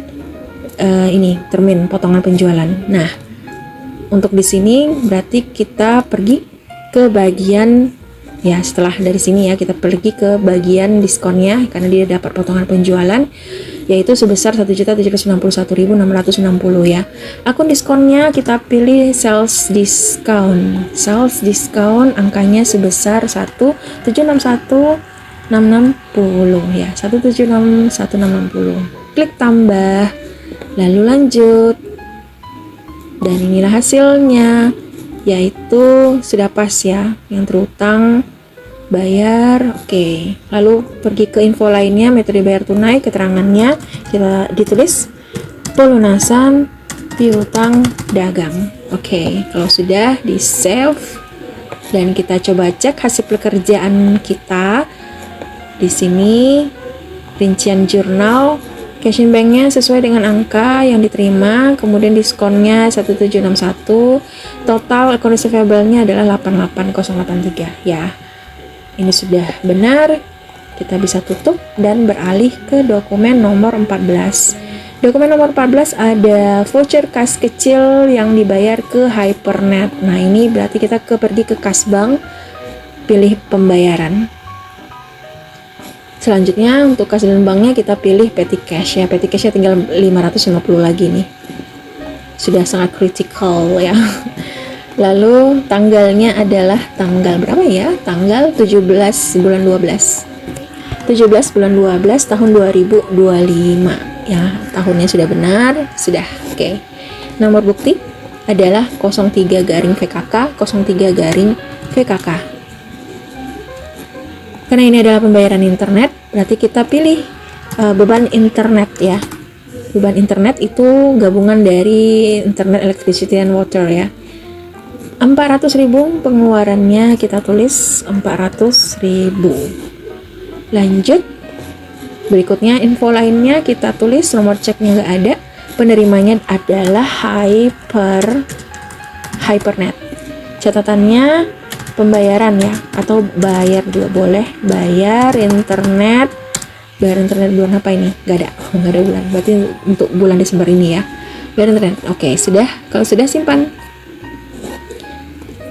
ini termin potongan penjualan. Nah, untuk di sini berarti kita pergi ke bagian ya, setelah dari sini ya kita pergi ke bagian diskonnya karena dia dapat potongan penjualan yaitu sebesar 1.791.660 ya. Akun diskonnya kita pilih sales discount. Sales discount angkanya sebesar 1.761.660 ya. 1.761.660. Klik tambah. Lalu lanjut. Dan inilah hasilnya. Yaitu sudah pas ya, yang terutang bayar. Oke. Lalu pergi ke info lainnya, metode bayar tunai, keterangannya kita ditulis pelunasan piutang dagang. Oke, kalau sudah di save dan kita coba cek hasil pekerjaan kita di sini, rincian jurnal cash in banknya sesuai dengan angka yang diterima, kemudian diskonnya 1761, total account receivable-nya adalah 88083 ya. Ini sudah benar, kita bisa tutup dan beralih ke dokumen nomor 14. Dokumen nomor 14 ada voucher kas kecil yang dibayar ke Hypernet. Nah, ini berarti kita pergi ke kas bank, pilih pembayaran. Selanjutnya untuk kas dan banknya kita pilih petty cash ya. Petty cashnya tinggal 550 lagi nih. Sudah sangat critical ya. Lalu tanggalnya adalah tanggal berapa ya? Tanggal 17 bulan 12. 17 bulan 12 tahun 2025 ya. Tahunnya sudah benar, sudah. Oke. Nomor bukti adalah 03 garing VKK, 03 garing VKK. Karena ini adalah pembayaran internet, berarti kita pilih beban internet ya. Beban internet itu gabungan dari internet, electricity, and water ya. 400.000 pengeluarannya kita tulis 400.000. Lanjut. Berikutnya info lainnya kita tulis, nomor ceknya nggak ada. Penerimanya adalah Hypernet. Catatannya pembayaran ya, atau bayar juga boleh. Bayar internet bulan apa ini? Nggak ada bulan, berarti untuk bulan Desember ini ya. Bayar internet. Oke, sudah. Kalau sudah simpan.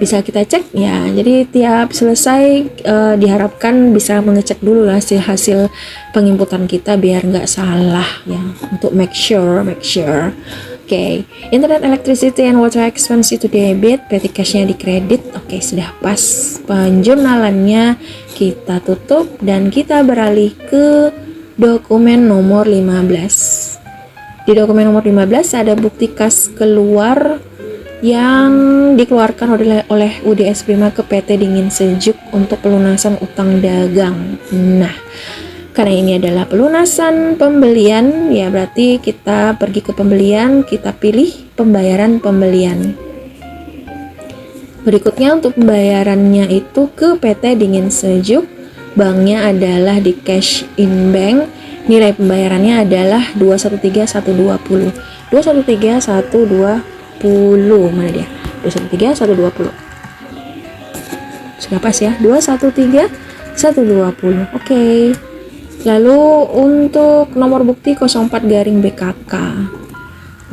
bisa kita cek ya. Jadi tiap selesai diharapkan bisa mengecek dulu hasil penginputan kita biar nggak salah ya, untuk make sure. Oke, internet, electricity and water expense itu debit, petty cashnya di kredit. Oke, sudah pas. Penjurnalannya kita tutup dan kita beralih ke dokumen nomor 15. Di dokumen nomor 15 ada bukti kas keluar yang dikeluarkan oleh UDS Prima ke PT Dingin Sejuk untuk pelunasan utang dagang. Nah, karena ini adalah pelunasan pembelian, ya berarti kita pergi ke pembelian, kita pilih pembayaran pembelian. Berikutnya untuk pembayarannya itu ke PT Dingin Sejuk, banknya adalah di cash in bank, nilai pembayarannya adalah 213120. 213120, mana dia? 213120. Sudah pas ya, 213120. Oke. Lalu untuk nomor bukti 04-BKK.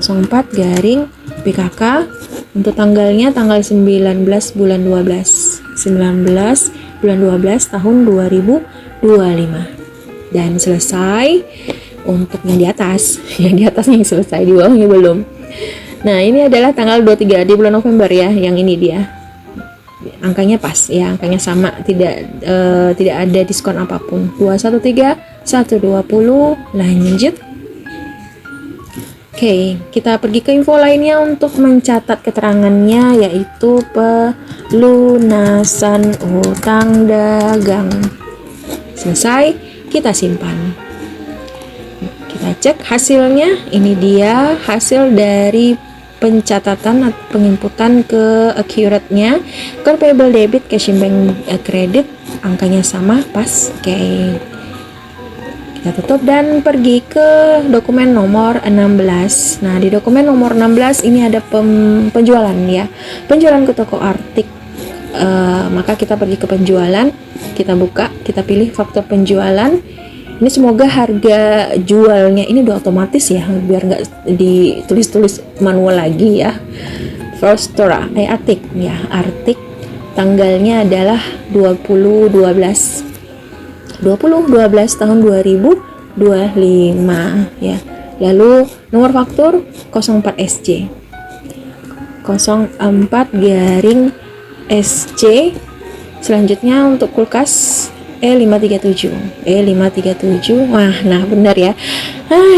04-BKK untuk tanggalnya tanggal 19 bulan 12. 19 bulan 12 tahun 2025. Dan selesai untuk yang di atas. Yang di atasnya yang selesai, di bawahnya belum. Nah, ini adalah tanggal 23 di bulan November ya, yang ini dia. Angkanya pas ya, angkanya sama, tidak ada diskon apapun. 213120. Lanjut. Oke, kita pergi ke info lainnya untuk mencatat keterangannya, yaitu pelunasan utang dagang. Selesai, kita simpan. Kita cek hasilnya. Ini dia hasil dari pencatatan atau penginputan ke accurate-nya. Account payable debit, cash in bank credit, angkanya sama, pas. Oke. Kita tutup dan pergi ke dokumen nomor 16. Nah, di dokumen nomor 16 ini ada penjualan ya. Penjualan ke toko artik. Maka kita pergi ke penjualan, kita buka, kita pilih faktor penjualan. Ini semoga harga jualnya ini udah otomatis ya, biar nggak ditulis-tulis manual lagi ya. First store, artik ya, artik. Tanggalnya adalah 2012 tahun 2025 ya. Lalu nomor faktur 04SC 04-SC. Selanjutnya untuk kulkas E537. Wah, nah benar ya.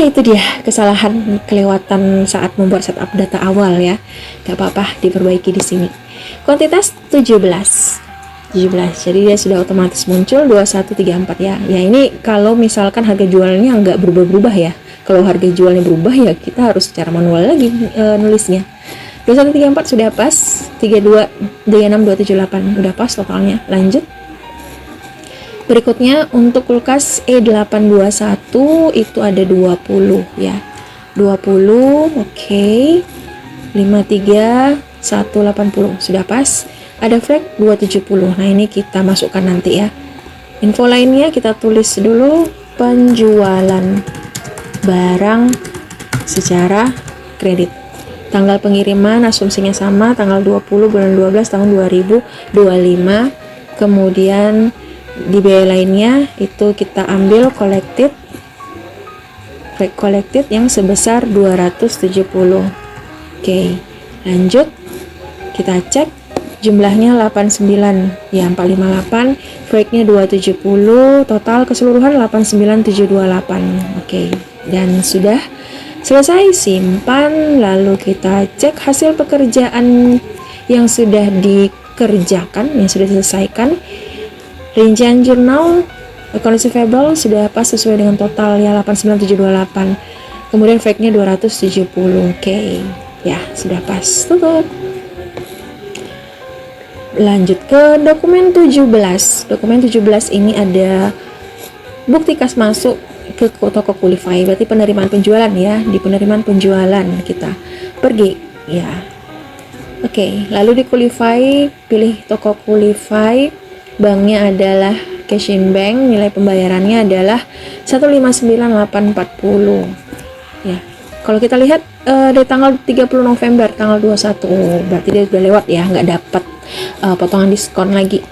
Itu dia kesalahan kelewatan saat membuat setup data awal ya. Gak apa-apa, diperbaiki di sini. Kuantitas 17. Jadi dia sudah otomatis muncul 2134 ya. Ya, ini kalau misalkan harga jualnya nggak berubah-berubah ya. Kalau harga jualnya berubah ya kita harus secara manual lagi nulisnya. 2134 sudah pas. 36268 udah pas totalnya. Lanjut. Berikutnya untuk kulkas E821 itu ada 20 ya. 20, oke. 53180 sudah pas. Ada frag 270. Nah, ini kita masukkan nanti ya. Info lainnya kita tulis dulu. Penjualan barang secara kredit. Tanggal pengiriman asumsinya sama, tanggal 20 bulan 12 tahun 2025. Kemudian di biaya lainnya itu kita ambil collected yang sebesar 270. Oke, lanjut. Kita cek jumlahnya 89 ya, 458, breaknya 270, total keseluruhan 89728. Oke, dan sudah selesai, simpan. Lalu kita cek hasil pekerjaan yang sudah dikerjakan, yang sudah diselesaikan. Rincian jurnal accounts receivable sudah pas sesuai dengan total ya, 89728. Kemudian fake-nya 270. Oke. Ya, sudah pas. Tutup. Lanjut ke dokumen 17. Dokumen 17 ini ada bukti kas masuk ke toko Qulify. Berarti penerimaan penjualan ya. Di penerimaan penjualan kita pergi ya. Oke, lalu di Qulify pilih toko Qulify. Banknya adalah cash in bank, nilai pembayarannya adalah 159840 ya. Kalau kita lihat dari tanggal 30 November tanggal 21, berarti dia sudah lewat ya, nggak dapat potongan diskon lagi.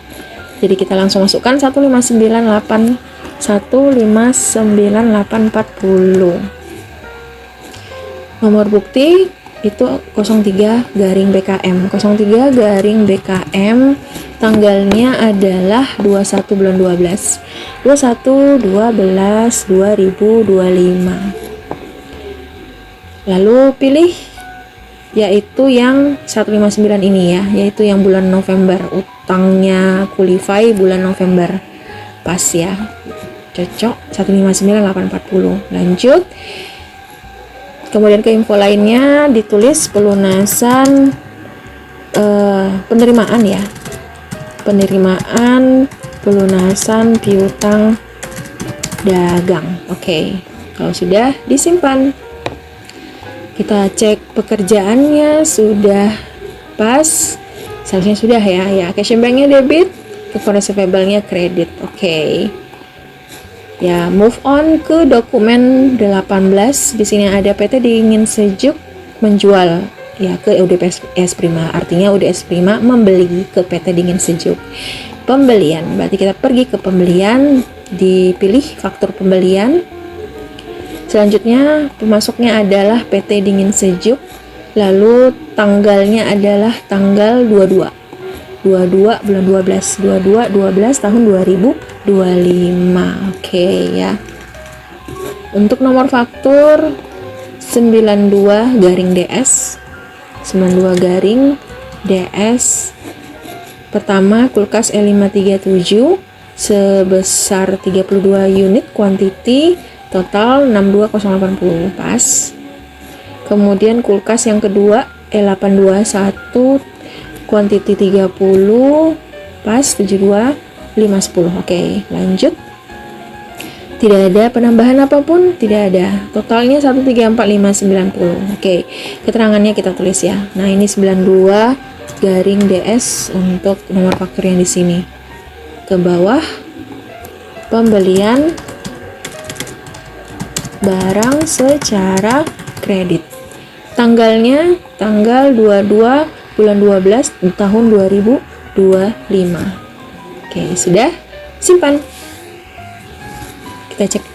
Jadi kita langsung masukkan 1598440. Nomor bukti itu 03 garing BKM. 03 garing BKM, tanggalnya adalah 21 bulan 12. 2025. Lalu pilih yaitu yang 159 ini ya, yaitu yang bulan November. Utangnya Kulify bulan November. Pas ya. Cocok 159.840. Lanjut. Kemudian ke info lainnya ditulis pelunasan penerimaan ya. Penerimaan pelunasan piutang dagang. Oke. Kalau sudah disimpan. Kita cek pekerjaannya sudah pas. Seharusnya sudah ya. Cash banknya debit, kepada receivable-nya kredit. Oke. Ya, move on ke dokumen 18. Di sini ada PT Dingin Sejuk menjual ya ke UDP Es Prima. Artinya UD Es Prima membeli ke PT Dingin Sejuk. Pembelian, berarti kita pergi ke pembelian, dipilih faktur pembelian. Selanjutnya pemasoknya adalah PT Dingin Sejuk. Lalu tanggalnya adalah tanggal 22 bulan 12 tahun 2025. Oke ya. Untuk nomor faktur 92 garing DS. Pertama kulkas L537 sebesar 32 unit, kuantiti total 62080 pas. Kemudian kulkas yang kedua L821 kuantiti 30 pas 72510. Oke, lanjut. Tidak ada penambahan apapun, tidak ada. Totalnya 134590. Oke, keterangannya kita tulis ya. Nah, ini 92 garing DS untuk nomor faktur yang di sini. Ke bawah pembelian barang secara kredit. Tanggalnya tanggal 22 bulan 12 tahun 2025. Oke, sudah simpan. Kita cek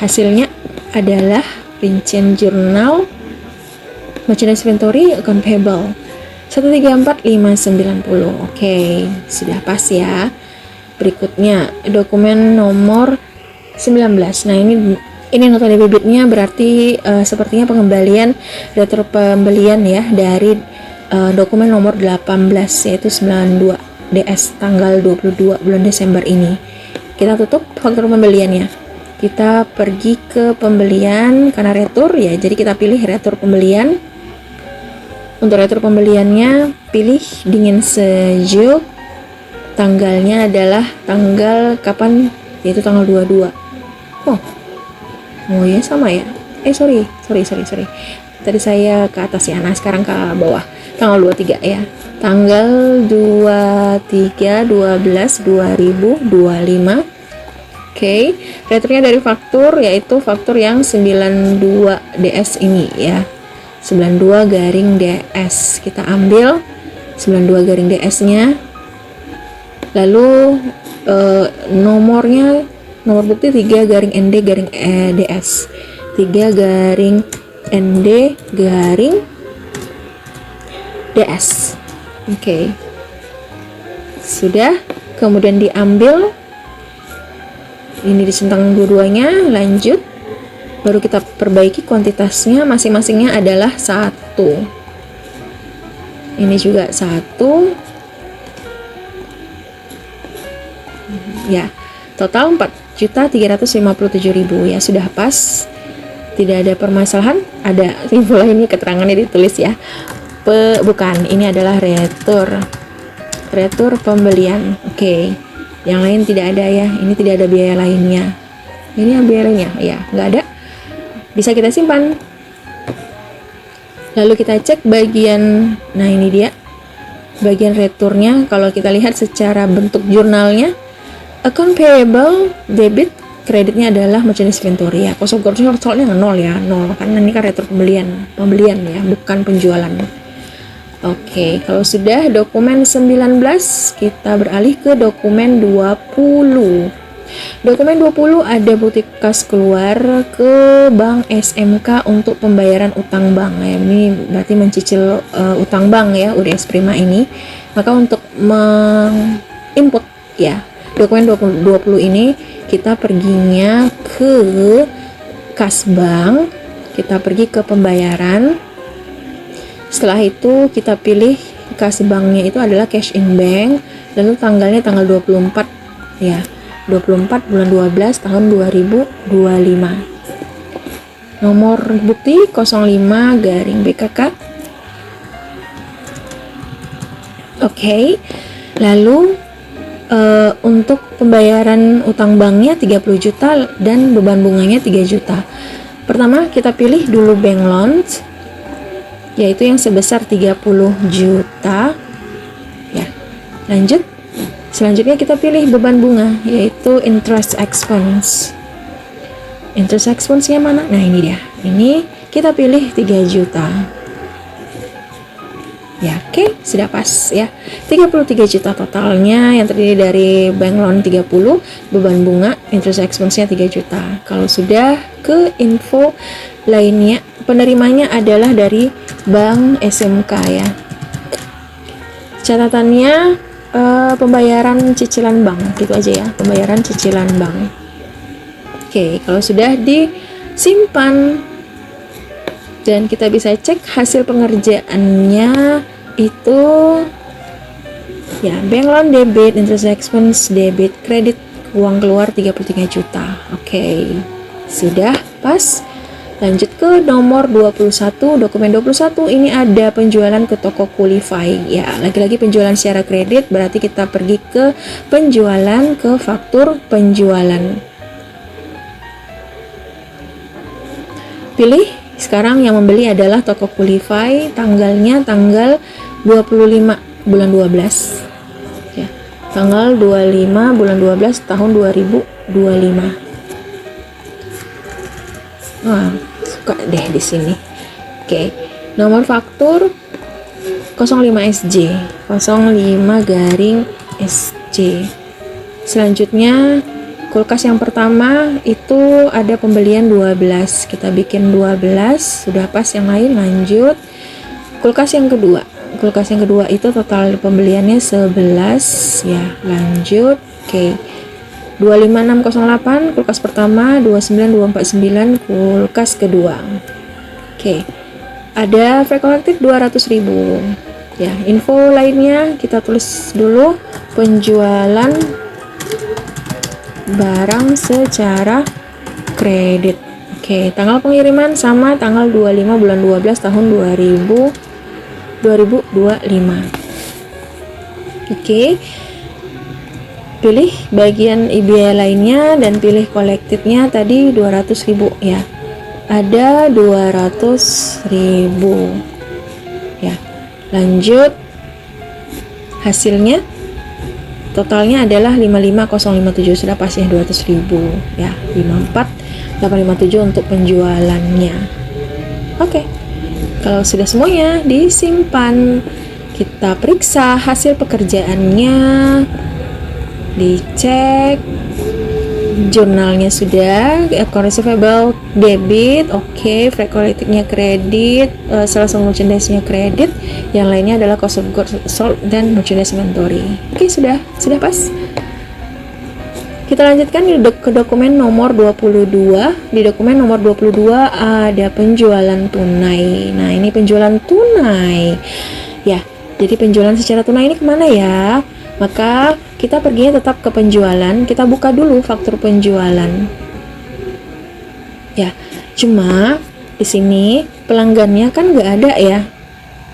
hasilnya adalah rincian jurnal merchandise inventory account payable 134590. Oke, sudah pas ya. Berikutnya dokumen nomor 19. Nah, ini nota debitnya berarti sepertinya pengembalian retro pembelian ya dari dokumen nomor 18 yaitu 92 DS tanggal 22 bulan Desember ini. Kita tutup faktur pembeliannya. Kita pergi ke pembelian karena retur ya, jadi kita pilih retur pembelian. Untuk retur pembeliannya pilih Dingin Sejuk. Tanggalnya adalah tanggal kapan? Yaitu tanggal 22. Oh ya sama ya. Sorry. Tadi saya ke atas ya. Nah, sekarang ke bawah. Tanggal 23 ya. Tanggal 23/12/2025. Oke. Returnya dari faktur yaitu faktur yang 92 DS ini ya. 92 garing DS. Kita ambil 92 garing DS-nya. Lalu nomornya, nomor bukti 3 garing ND garing DS. 3 garing ND garing DS. Oke. Sudah, kemudian diambil. Ini disentang dua-duanya, lanjut. Baru kita perbaiki kuantitasnya, masing-masingnya adalah 1. Ini juga 1. Ya, total 4.357.000 ya, sudah pas. Tidak ada permasalahan. Ada info lainnya, keterangannya ditulis ya. Bukan, ini adalah retur pembelian. Oke. Yang lain tidak ada ya. Ini tidak ada biaya lainnya. Ini biaya lainnya ya, nggak ada. Bisa kita simpan. Lalu kita cek bagian, nah ini dia bagian returnya. Kalau kita lihat secara bentuk jurnalnya, account payable debit, kreditnya adalah merchandise inventory ya. Cost of goods soalnya 0 ya, 0 karena ini kan retur pembelian ya, bukan penjualan. Oke, kalau sudah dokumen 19, kita beralih ke dokumen 20. Dokumen 20 ada bukti kas keluar ke Bank SMK untuk pembayaran utang bank. Ya, ini berarti mencicil utang bank ya, UDS Prima ini. Maka untuk menginput ya, dokumen 20 ini kita perginya ke kas bank, kita pergi ke pembayaran. Setelah itu kita pilih kas banknya itu adalah cash in bank, lalu tanggalnya tanggal 24 ya, 24 bulan 12 tahun 2025. Nomor bukti 05 garing BKK. Oke. Lalu untuk pembayaran utang banknya 30 juta dan beban bunganya 3 juta. Pertama kita pilih dulu bank loans, yaitu yang sebesar 30 juta ya. Lanjut, selanjutnya kita pilih beban bunga, yaitu interest expense. Interest expense-nya mana? Nah ini dia, ini kita pilih 3 juta ya. Oke, sudah pas ya. 33 juta totalnya, yang terdiri dari bank loan 30, beban bunga, interest expense-nya 3 juta. Kalau sudah, ke info lainnya, penerimanya adalah dari Bank SMK ya. Catatannya pembayaran cicilan bank, gitu aja ya, pembayaran cicilan bank. Oke, kalau sudah disimpan dan kita bisa cek hasil pengerjaannya itu ya, bank loan debit, interest expense debit, kredit uang keluar 33 juta. Oke, sudah pas. Lanjut ke nomor 21, dokumen 21 ini ada penjualan ke toko Qualify ya. Lagi-lagi penjualan secara kredit, berarti kita pergi ke penjualan, ke faktur penjualan. Pilih, sekarang yang membeli adalah toko Qualify, tanggalnya tanggal 25 bulan 12 ya. Tanggal 25 bulan 12 tahun 2025. Wah, suka deh di sini. Oke, nomor faktur 05SJ, 05 garing SJ. Selanjutnya kulkas yang pertama itu ada pembelian 12, kita bikin 12, sudah pas. Yang lain lanjut. Kulkas yang kedua, itu total pembeliannya 11 ya, lanjut. Oke, 25608 kulkas pertama, 29249 kulkas kedua. Oke, ada free kolektif 200.000 ya. Info lainnya kita tulis dulu, penjualan barang secara kredit. Oke, tanggal pengiriman sama tanggal 25 bulan 12 tahun 2025. Oke, pilih bagian biaya lainnya dan pilih kolektifnya tadi 200.000 ya. Ada 200.000 ya. Lanjut, hasilnya totalnya adalah 55057, sudah pasti 200.000 ya. 54857 untuk penjualannya. Oke, kalau sudah semuanya disimpan, kita periksa hasil pekerjaannya, dicek jurnalnya sudah, account receivable debit, oke, free kolektifnya kredit, sales merchandise-nya kredit, yang lainnya adalah cost of goods sold dan merchandise inventory. Oke, sudah pas. Kita lanjutkan ke dokumen nomor 22. Di dokumen nomor 22 ada penjualan tunai. Nah, ini penjualan tunai ya. Jadi penjualan secara tunai ini kemana ya? Maka kita perginya tetap ke penjualan, kita buka dulu faktur penjualan. Ya, cuma di sini pelanggannya kan nggak ada ya.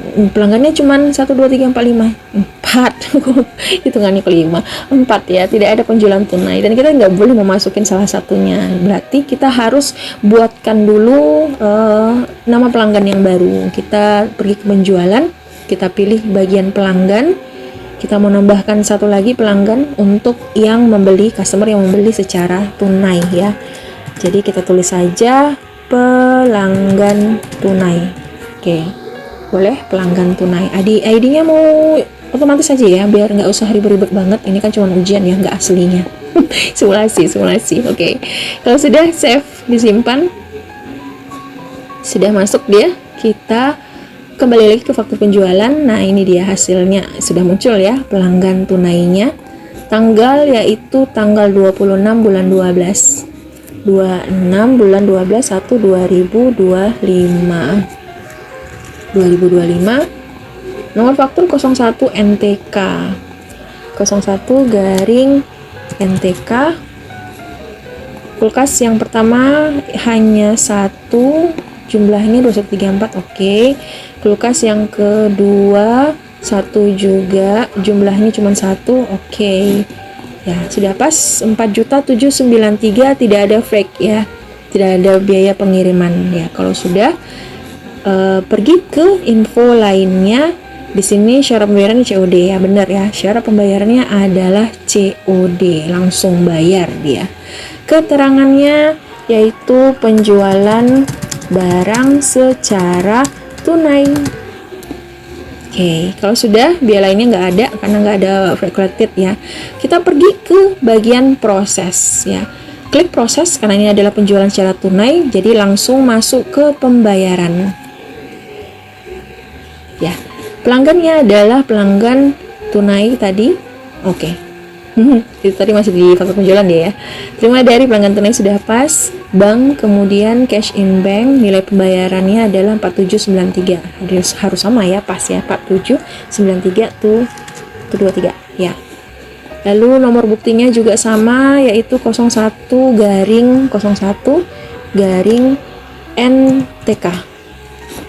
Pelanggannya cuma 1, 2, 3, 4, 5 4 hitungannya kelima 4 ya, tidak ada penjualan tunai dan kita nggak boleh memasukin salah satunya. Berarti kita harus buatkan dulu nama pelanggan yang baru. Kita pergi ke penjualan, kita pilih bagian pelanggan, kita mau nambahkan satu lagi pelanggan untuk yang membeli, customer yang membeli secara tunai ya. Jadi kita tulis saja pelanggan tunai. Oke. oleh pelanggan tunai. ID-nya mau otomatis aja ya, biar nggak usah ribet-ribet banget. Ini kan cuma ujian ya, nggak aslinya. simulasi. Oke. Kalau sudah save, disimpan, sudah masuk dia, kita kembali lagi ke faktur penjualan. Nah, ini dia hasilnya, sudah muncul ya pelanggan tunainya. Tanggal yaitu tanggal 26 bulan 12. 26 bulan 12 1 2025. Nomor faktur 01 NTK. 01 garing NTK. Kulkas yang pertama hanya satu, jumlahnya 2134. Oke. Kulkas yang kedua satu juga, jumlahnya cuma satu. Oke. Ya, sudah pas. 4.793, tidak ada freight ya. Tidak ada biaya pengiriman ya. Kalau sudah pergi ke info lainnya. Di sini syarat pembayaran COD ya, benar ya. Syarat pembayarannya adalah COD, langsung bayar dia. Keterangannya yaitu penjualan barang secara tunai. Oke, kalau sudah biaya lainnya nggak ada karena nggak ada calculated ya. Kita pergi ke bagian proses ya. Klik proses karena ini adalah penjualan secara tunai, jadi langsung masuk ke pembayaran. Ya, pelanggannya adalah pelanggan tunai tadi. Oke. Itu tadi masih di faktur penjualan dia ya. Terima dari pelanggan tunai sudah pas. Bank, kemudian cash in bank, nilai pembayarannya adalah 4793. Harus sama ya, pas ya, 4793 tuh 23 ya. Lalu nomor buktinya juga sama, yaitu 01 garing 01 garing NTK.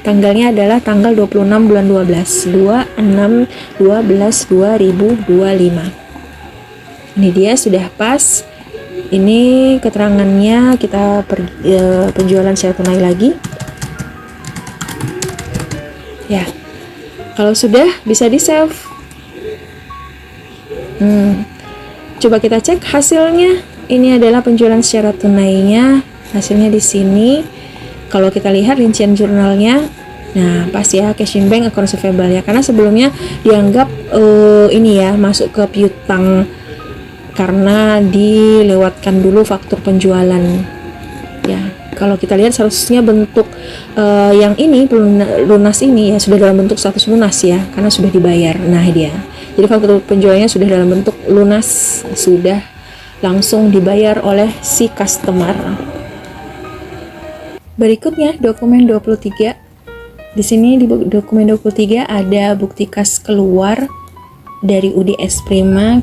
Tanggalnya adalah tanggal 26 bulan 12 2025. Ini dia sudah pas. Ini keterangannya, kita penjualan secara tunai lagi. Ya, kalau sudah bisa di save. Coba kita cek hasilnya. Ini adalah penjualan secara tunainya. Hasilnya di sini. Kalau kita lihat rincian jurnalnya, nah pas ya, cash in bank, account receivable ya. Karena sebelumnya dianggap ini ya, masuk ke piutang karena dilewatkan dulu faktur penjualan ya. Kalau kita lihat seharusnya bentuk yang ini lunas ini ya sudah dalam bentuk status lunas ya, karena sudah dibayar. Nah dia, jadi faktur penjualannya sudah dalam bentuk lunas, sudah langsung dibayar oleh si customer. Berikutnya dokumen 23. Di sini di dokumen 23 ada bukti kas keluar dari UDS Prima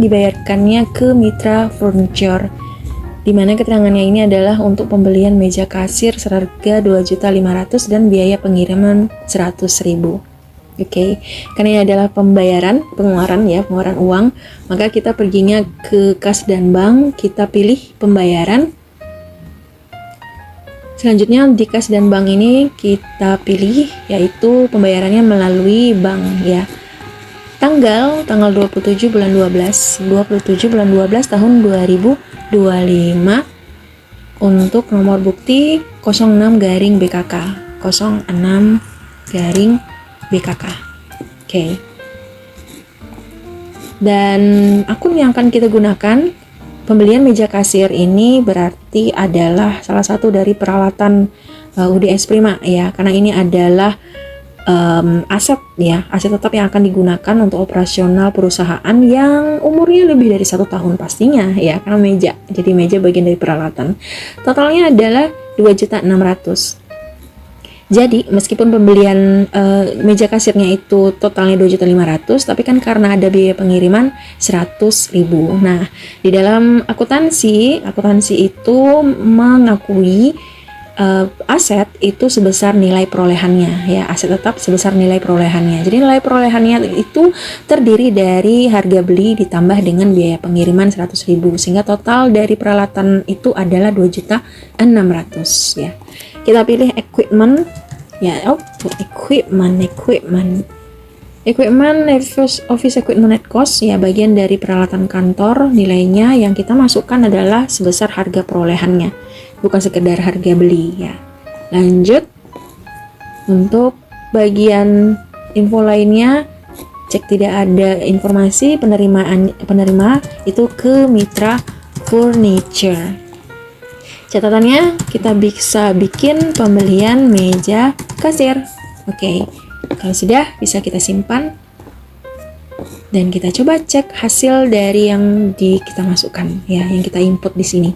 dibayarkannya ke Mitra Furniture, di mana keterangannya ini adalah untuk pembelian meja kasir seharga 2.500.000 dan biaya pengiriman 100.000. Oke, karena ini adalah pengeluaran uang, maka kita perginya ke kas dan bank, kita pilih pembayaran. Selanjutnya di kas dan bank ini kita pilih yaitu pembayarannya melalui bank ya. Tanggal 27 bulan 12 tahun 2025 untuk nomor bukti 06 garing BKK 06 garing BKK. Oke. Dan akun yang akan kita gunakan pembelian meja kasir ini berarti adalah salah satu dari peralatan UDS Prima ya, karena ini adalah aset ya, aset tetap yang akan digunakan untuk operasional perusahaan yang umurnya lebih dari 1 tahun pastinya ya, karena meja, jadi meja bagian dari peralatan. Totalnya adalah 2.600.000. Jadi meskipun pembelian meja kasirnya itu totalnya 2.500.000, tapi kan karena ada biaya pengiriman 100.000. Nah, di dalam akuntansi itu mengakui aset itu sebesar nilai perolehannya ya, aset tetap sebesar nilai perolehannya. Jadi nilai perolehannya itu terdiri dari harga beli ditambah dengan biaya pengiriman 100.000, sehingga total dari peralatan itu adalah 2.600.000 ya. Kita pilih equipment ya, equipment office equipment at cost ya, bagian dari peralatan kantor. Nilainya yang kita masukkan adalah sebesar harga perolehannya, bukan sekedar harga beli ya. Lanjut untuk bagian info lainnya, cek tidak ada informasi penerima itu ke Mitra Furniture. Catatannya, kita bisa bikin pembelian meja kasir. Oke, kalau sudah bisa kita simpan dan kita coba cek hasil dari yang kita masukkan ya, yang kita input di sini.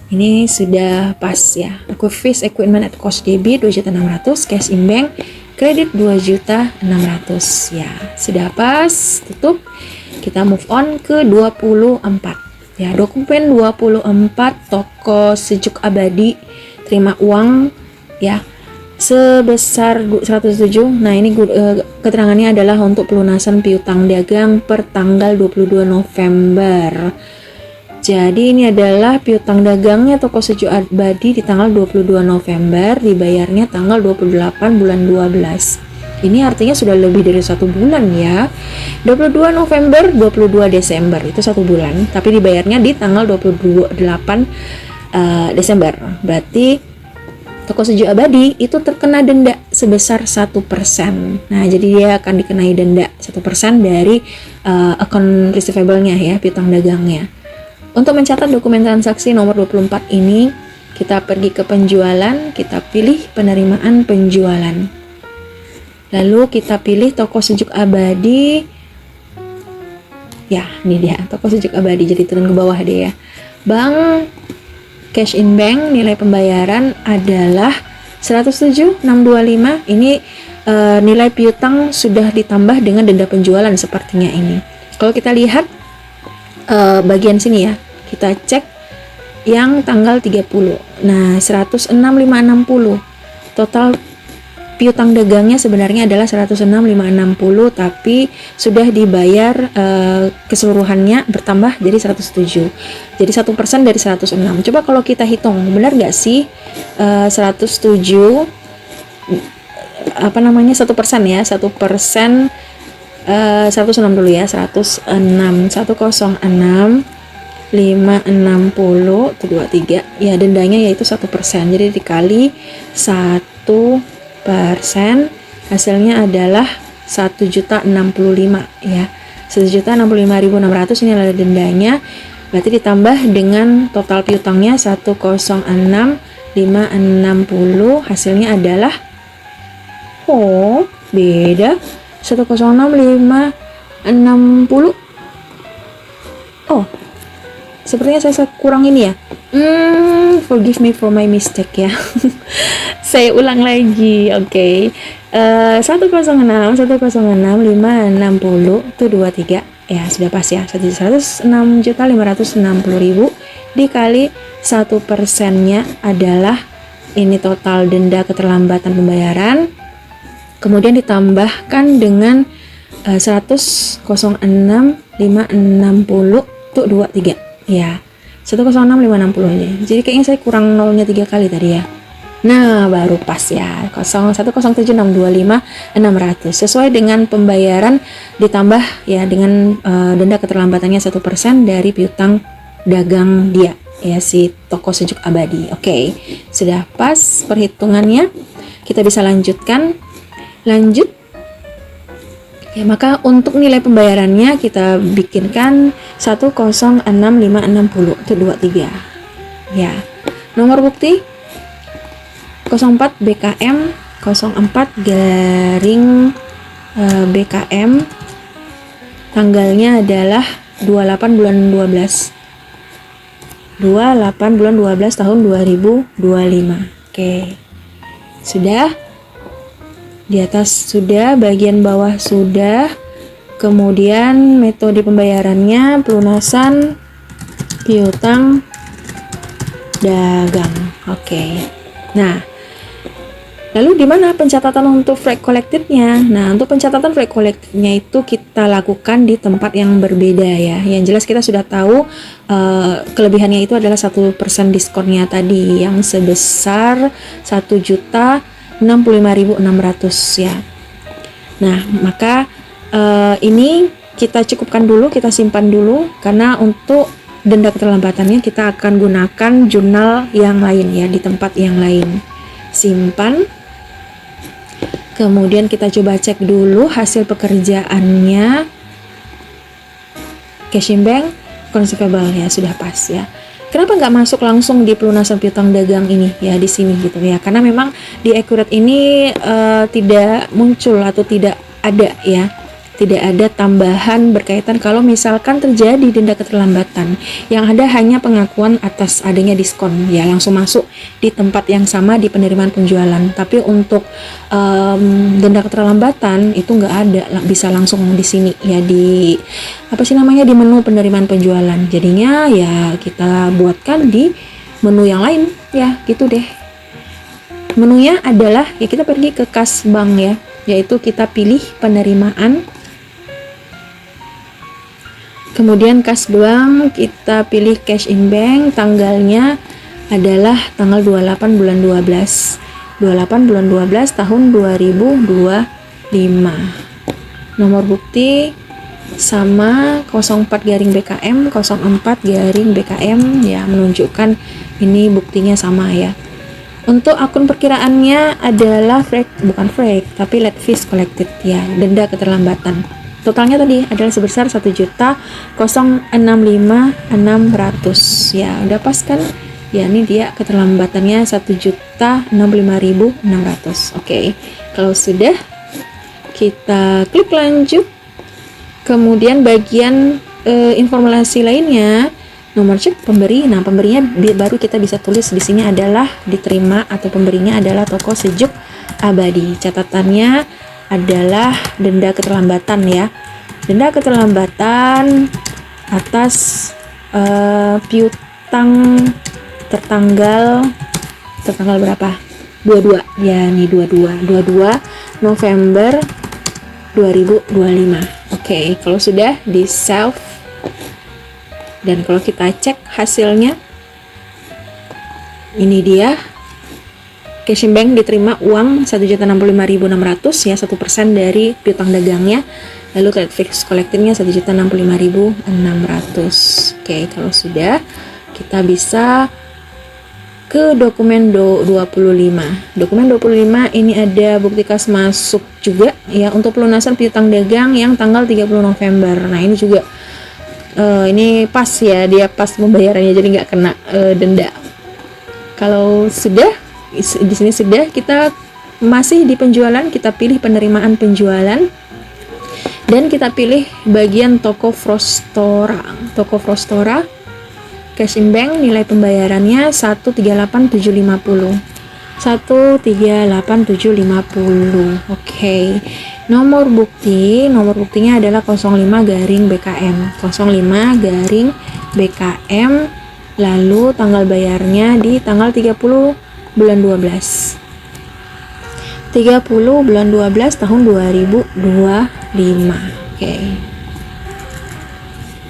Ini sudah pas ya. Aquafish equipment at cost debit 2.600.000, cash in bank kredit 2.600.000 ya. Sudah pas, tutup. Kita move on ke 24. Ya, dokumen 24 toko sejuk abadi terima uang ya sebesar 107. Nah, ini keterangannya adalah untuk pelunasan piutang dagang per tanggal 22 November. Jadi ini adalah piutang dagangnya toko sejuk abadi di tanggal 22 November, dibayarnya tanggal 28 bulan 12. Ini artinya sudah lebih dari 1 bulan ya. 22 November, 22 Desember itu 1 bulan, tapi dibayarnya di tanggal 28 Desember. Berarti toko sejuk abadi itu terkena denda sebesar 1%. Nah, jadi dia akan dikenai denda 1% dari account receivable-nya ya, piutang dagangnya. Untuk mencatat dokumen transaksi nomor 24 ini, kita pergi ke penjualan, kita pilih penerimaan penjualan. Lalu kita pilih toko sejuk abadi. Ya, ini dia toko sejuk abadi. Jadi turun ke bawah deh ya. Bank cash in bank, nilai pembayaran adalah 107.625. Ini nilai piutang sudah ditambah dengan denda penjualan sepertinya ini. Kalau kita lihat bagian sini ya, kita cek yang tanggal 30. Nah, 106.560. Total piutang dagangnya sebenarnya adalah 106.560, tapi sudah dibayar keseluruhannya bertambah jadi 107. Jadi 1% dari 106. Coba kalau kita hitung, benar nggak sih 107 1% ya, 1% 106 dulu ya, 106 560 itu 23 ya, dendanya yaitu 1%. Jadi dikali 1%, hasilnya adalah 1.065 ya, 1.065.600 ini adalah dendanya. Berarti ditambah dengan total piutangnya 106.560, hasilnya adalah beda 106.560. Sepertinya saya kurang ini ya. Forgive me for my mistake ya. Saya ulang lagi, oke. 106.560 itu 23 ya, sudah pas ya. 106.560.000 dikali 1%-nya adalah ini total denda keterlambatan pembayaran. Kemudian ditambahkan dengan 106.560 itu 23 ya, 106.560 ini. Jadi kayaknya saya kurang nolnya 3 kali tadi ya. Nah, baru pas ya, 107.625.600 sesuai dengan pembayaran ditambah ya dengan denda keterlambatannya 1% dari piutang dagang dia ya, si toko sejuk abadi. Oke, sudah pas perhitungannya, kita bisa lanjutkan. Lanjut ya, maka untuk nilai pembayarannya kita bikinkan 106.560 itu 23 ya. Nomor bukti 04 BKM 04 garing BKM, tanggalnya adalah 28 bulan 12 tahun 2025. Oke, sudah. Di atas sudah, bagian bawah sudah. Kemudian metode pembayarannya pelunasan piutang dagang. Oke. Nah, lalu di mana pencatatan untuk freight collected-nya? Nah, untuk pencatatan freight collected-nya itu kita lakukan di tempat yang berbeda ya. Yang jelas kita sudah tahu kelebihannya itu adalah 1% diskonnya tadi yang sebesar 1.065.600 ya. Nah, maka ini kita cukupkan dulu, kita simpan dulu, karena untuk denda keterlambatannya kita akan gunakan jurnal yang lain ya, di tempat yang lain. Simpan. Kemudian kita coba cek dulu hasil pekerjaannya. Cash in bank, accounts receivable ya sudah pas ya. Kenapa nggak masuk langsung di pelunasan piutang dagang ini ya di sini gitu ya? Karena memang di Accurate ini tidak muncul atau tidak ada ya, tidak ada tambahan berkaitan kalau misalkan terjadi denda keterlambatan. Yang ada hanya pengakuan atas adanya diskon ya, langsung masuk di tempat yang sama di penerimaan penjualan. Tapi untuk denda keterlambatan itu nggak ada, bisa langsung di sini ya, di apa sih namanya, di menu penerimaan penjualan. Jadinya ya kita buatkan di menu yang lain ya, gitu deh. Menunya adalah ya kita pergi ke kas bank ya, yaitu kita pilih penerimaan. Kemudian kas bank kita pilih cash in bank, tanggalnya adalah tanggal 28 bulan 12. 28 bulan 12 tahun 2025. Nomor bukti sama 04 garing BKM, 04 garing BKM ya, menunjukkan ini buktinya sama ya. Untuk akun perkiraannya adalah bukan freak, tapi late fees collected ya, denda keterlambatan. Totalnya tadi adalah sebesar 1.065.600 ya, udah pas kan? Ya ini dia keterlambatannya 1.065.600. Oke, kalau sudah kita klik lanjut. Kemudian bagian informasi lainnya, nomor cek pemberi. Nah, pemberinya baru kita bisa tulis di sini adalah diterima atau pemberinya adalah Toko Sejuk Abadi. Catatannya adalah denda keterlambatan ya. Denda keterlambatan atas piutang tertanggal berapa? 22 ya, nih 22 November 2025. Oke, kalau sudah di save dan kalau kita cek hasilnya, ini dia. Cash in bank diterima uang 1.065.600 ya, 1% dari piutang dagangnya. Lalu credit fix collectingnya 1.065.600. Oke, kalau sudah kita bisa ke dokumen 25. Dokumen 25 ini ada bukti kas masuk juga ya, untuk pelunasan piutang dagang yang tanggal 30 November. Nah, ini juga ini pas ya, dia pas pembayarannya, jadi nggak kena denda. Kalau sudah di sini sudah, kita masih di penjualan, kita pilih penerimaan penjualan dan kita pilih bagian toko Frostora. Toko Frostora, cash in bank, nilai pembayarannya 138.750. 138.750. Oke. Nomor buktinya adalah 05 garing BKM. 05 garing BKM. Lalu tanggal bayarnya di tanggal 30 bulan 12. 30 bulan 12 tahun 2025. Oke.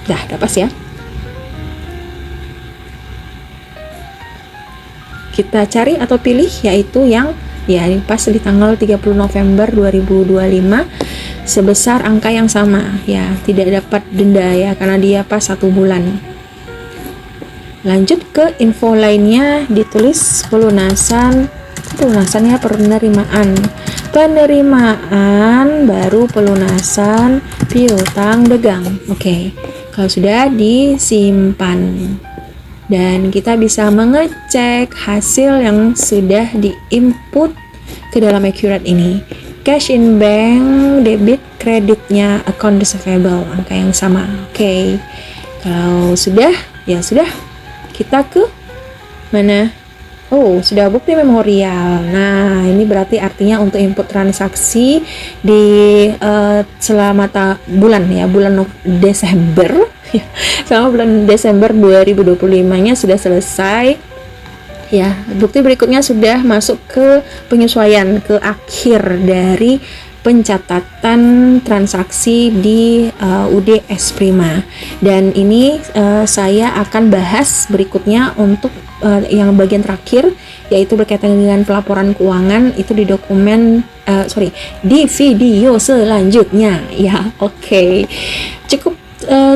Dah pas ya. Kita cari atau pilih yaitu yang ya pas di tanggal 30 November 2025 sebesar angka yang sama ya, tidak dapat denda ya karena dia pas 1 bulan. Lanjut ke info lainnya, ditulis pelunasannya penerimaan baru pelunasan piutang dagang. Oke, kalau sudah disimpan dan kita bisa mengecek hasil yang sudah diinput ke dalam Accurate ini. Cash in bank, debit, kreditnya, account receivable, angka yang sama. Oke, kalau sudah ya sudah, kita ke mana? Oh, sudah bukti memorial. Nah, ini berarti artinya untuk input transaksi di selama bulan Desember selama bulan Desember 2025-nya sudah selesai. Ya, bukti berikutnya sudah masuk ke penyesuaian ke akhir dari pencatatan transaksi di UD S Prima, dan ini saya akan bahas berikutnya untuk yang bagian terakhir, yaitu berkaitan dengan pelaporan keuangan itu di dokumen di video selanjutnya ya. Oke. Cukup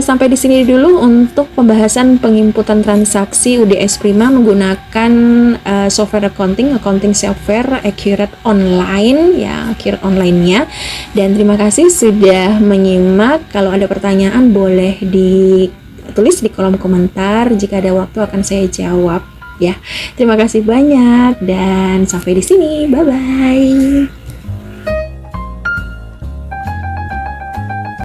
Sampai di sini dulu untuk pembahasan penginputan transaksi UDS Prima menggunakan software accounting software Accurate Online ya, Accurate Online-nya. Dan terima kasih sudah menyimak. Kalau ada pertanyaan boleh ditulis di kolom komentar. Jika ada waktu akan saya jawab ya. Terima kasih banyak dan sampai di sini. Bye bye.